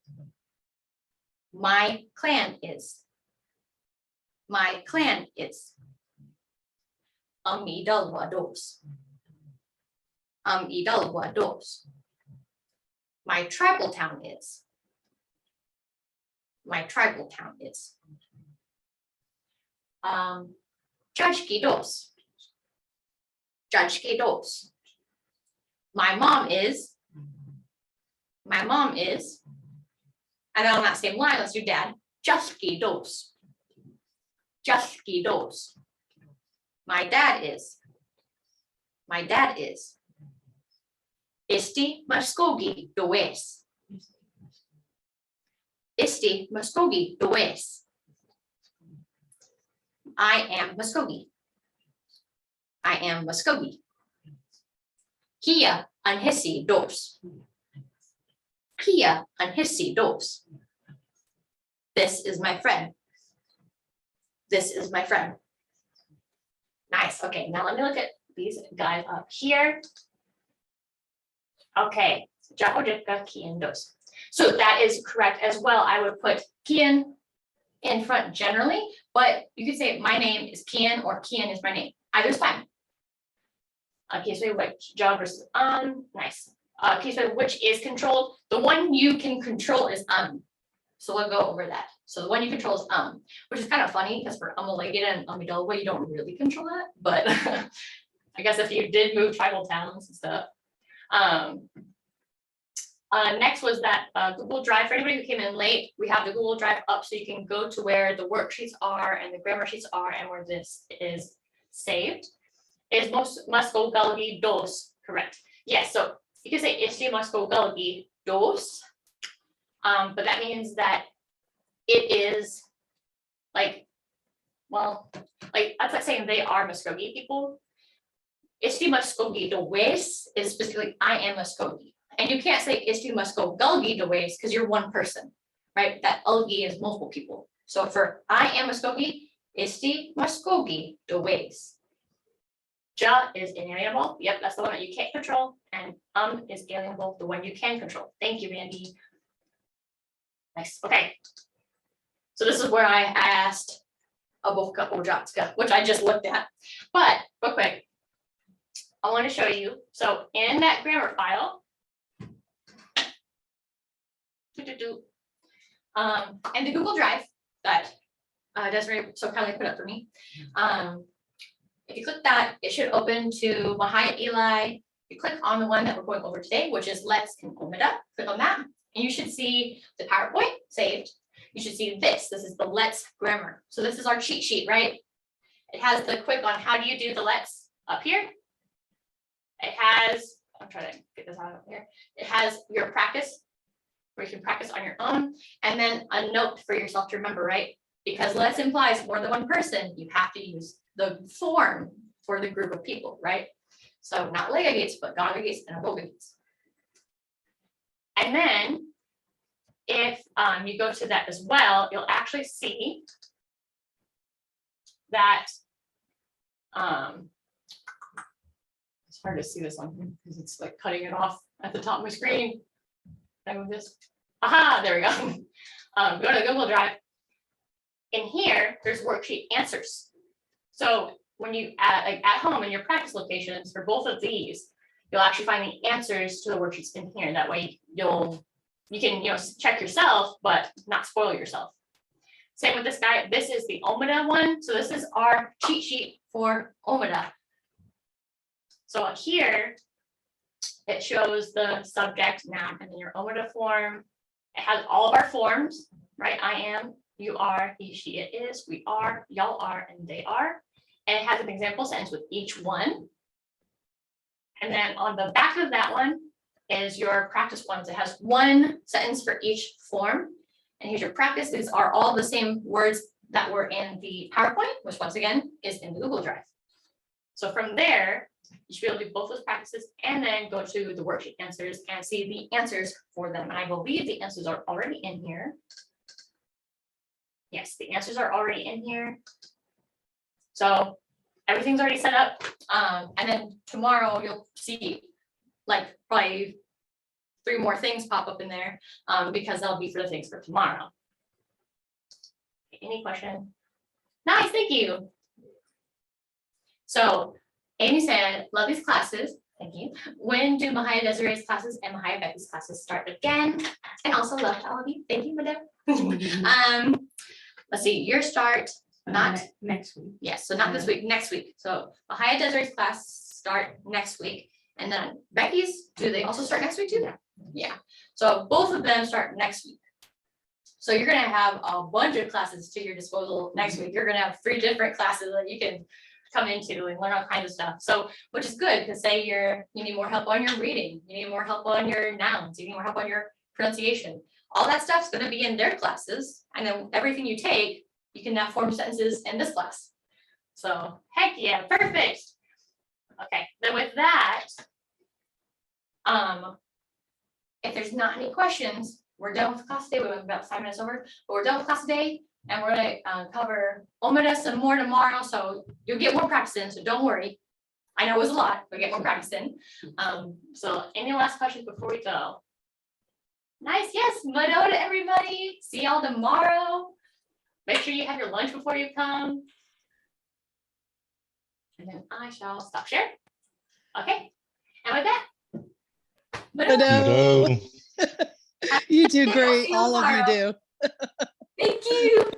My clan is. Idalwa dos. Idalwa dos. My tribal town is. Juchki dos. My mom is. My mom is. And then on that same line, let's do dad. Just dos. Just dos. My dad is. My dad is. Este Mvskoke does. Este Mvskoke does. I am Mvskoke. I am Mvskoke. Kia anhisi dos. Kia anhisi dos. This is my friend. This is my friend. Nice. Okay, now let me look at these guys up here. Okay, Jahodika Kian dos. So that is correct as well. I would put Kian in front generally, but you could say my name is Kian or Kian is my name. Either's fine. Okay, so which job versus nice. Okay, so which is controlled? The one you can control is So we'll go over that. So the one you control is which is kind of funny because for Umalegida and Umidolwa, you don't really control that, but I guess if you did move tribal towns and stuff. Next was that Google Drive. For anybody who came in late, we have the Google Drive up so you can go to where the worksheets are and the grammar sheets are and where this is saved. Is Mvskoke dos correct? Yes, so you can say este Mvskoke dos, but that means that it is like, well, like that's like saying they are Mvskoke people. Este Mvskoke does is specifically I am Mvskoke. And you can't say este Mvskoke does because you're one person, right? That ulgi is multiple people. So for I am Mvskoke, este Mvskoke does. Ja is inalienable. Yep, that's the one that you can't control. And is alienable, the one you can control. Thank you, Randy. Nice. Okay. So this is where I asked Aboka Ojatska, which I just looked at. But real quick, I want to show you. So in that grammar file, and the Google Drive that Desiree so kindly put up for me. If you click that, it should open to Mvhayv Eli. You click on the one that we're going over today, which is Let's in Ometv. Click on that, and you should see the PowerPoint saved. You should see this. This is the Let's grammar. So this is our cheat sheet, right? It has the quick on how do you do the Let's up here. It has, I'm trying to get this out of here. It has your practice, where you can practice on your own, and then a note for yourself to remember, right? Because Let's implies more than one person, you have to use the form for the group of people, right? So not Legagates, but Gongagates and Abogates. And then if you go to that as well, you'll actually see that it's hard to see this one because it's like cutting it off at the top of my screen. Can I move this? Aha, there we go. Go to the Google Drive. In here, there's worksheet answers. So when you at home in your practice locations for both of these, you'll actually find the answers to the worksheets in here. That way you can check yourself, but not spoil yourself. Same with this guy. This is the Ometv one. So this is our cheat sheet for Ometv. So here it shows the subject, noun, and then your Ometv form. It has all of our forms, right? I am, you are, he, she, it is, we are, y'all are, and they are. And it has an example sentence with each one. And then on the back of that one is your practice ones. It has one sentence for each form. And here's your practice. These are all the same words that were in the PowerPoint, which once again is in the Google Drive. So from there, you should be able to do both those practices and then go to the worksheet answers and see the answers for them. And I believe the answers are already in here. Yes, the answers are already in here. So everything's already set up. And then tomorrow you'll see like probably 3 more things pop up in there because they'll be for the things for tomorrow. Any question? Nice, thank you. So Amy said, love these classes. Thank you. When do Mvhayv Desiree's classes and Mvhayv Becky's classes start again? And also love to all of you. Thank you, madam. Let's see, your start, not next week. yes, so not this week, next week. So Mvhayv Desiree's class start next week. And then Becky's, do they also start next week too? Yeah, so both of them start next week. So you're gonna have a bunch of classes to your disposal next week. You're gonna have 3 different classes that you can come into and learn all kinds of stuff. So, which is good, because say you need more help on your reading, you need more help on your nouns, you need more help on your pronunciation. All that stuff's gonna be in their classes, and then everything you take, you can now form sentences in this class. So, heck yeah, perfect. Okay, then with that, if there's not any questions, we're done with class today. We went about 5 minutes over, but we're done with class today, and we're gonna cover Ometv some more tomorrow. So you'll get more practice in. So don't worry. I know it was a lot, but get more practice in. So any last questions before we go? Nice, yes, Mado to everybody. See y'all tomorrow. Make sure you have your lunch before you come. And then I shall stop share. Okay, and with that, Mado, Mado. No. You do I'll great. see you All of you tomorrow. do. Thank you.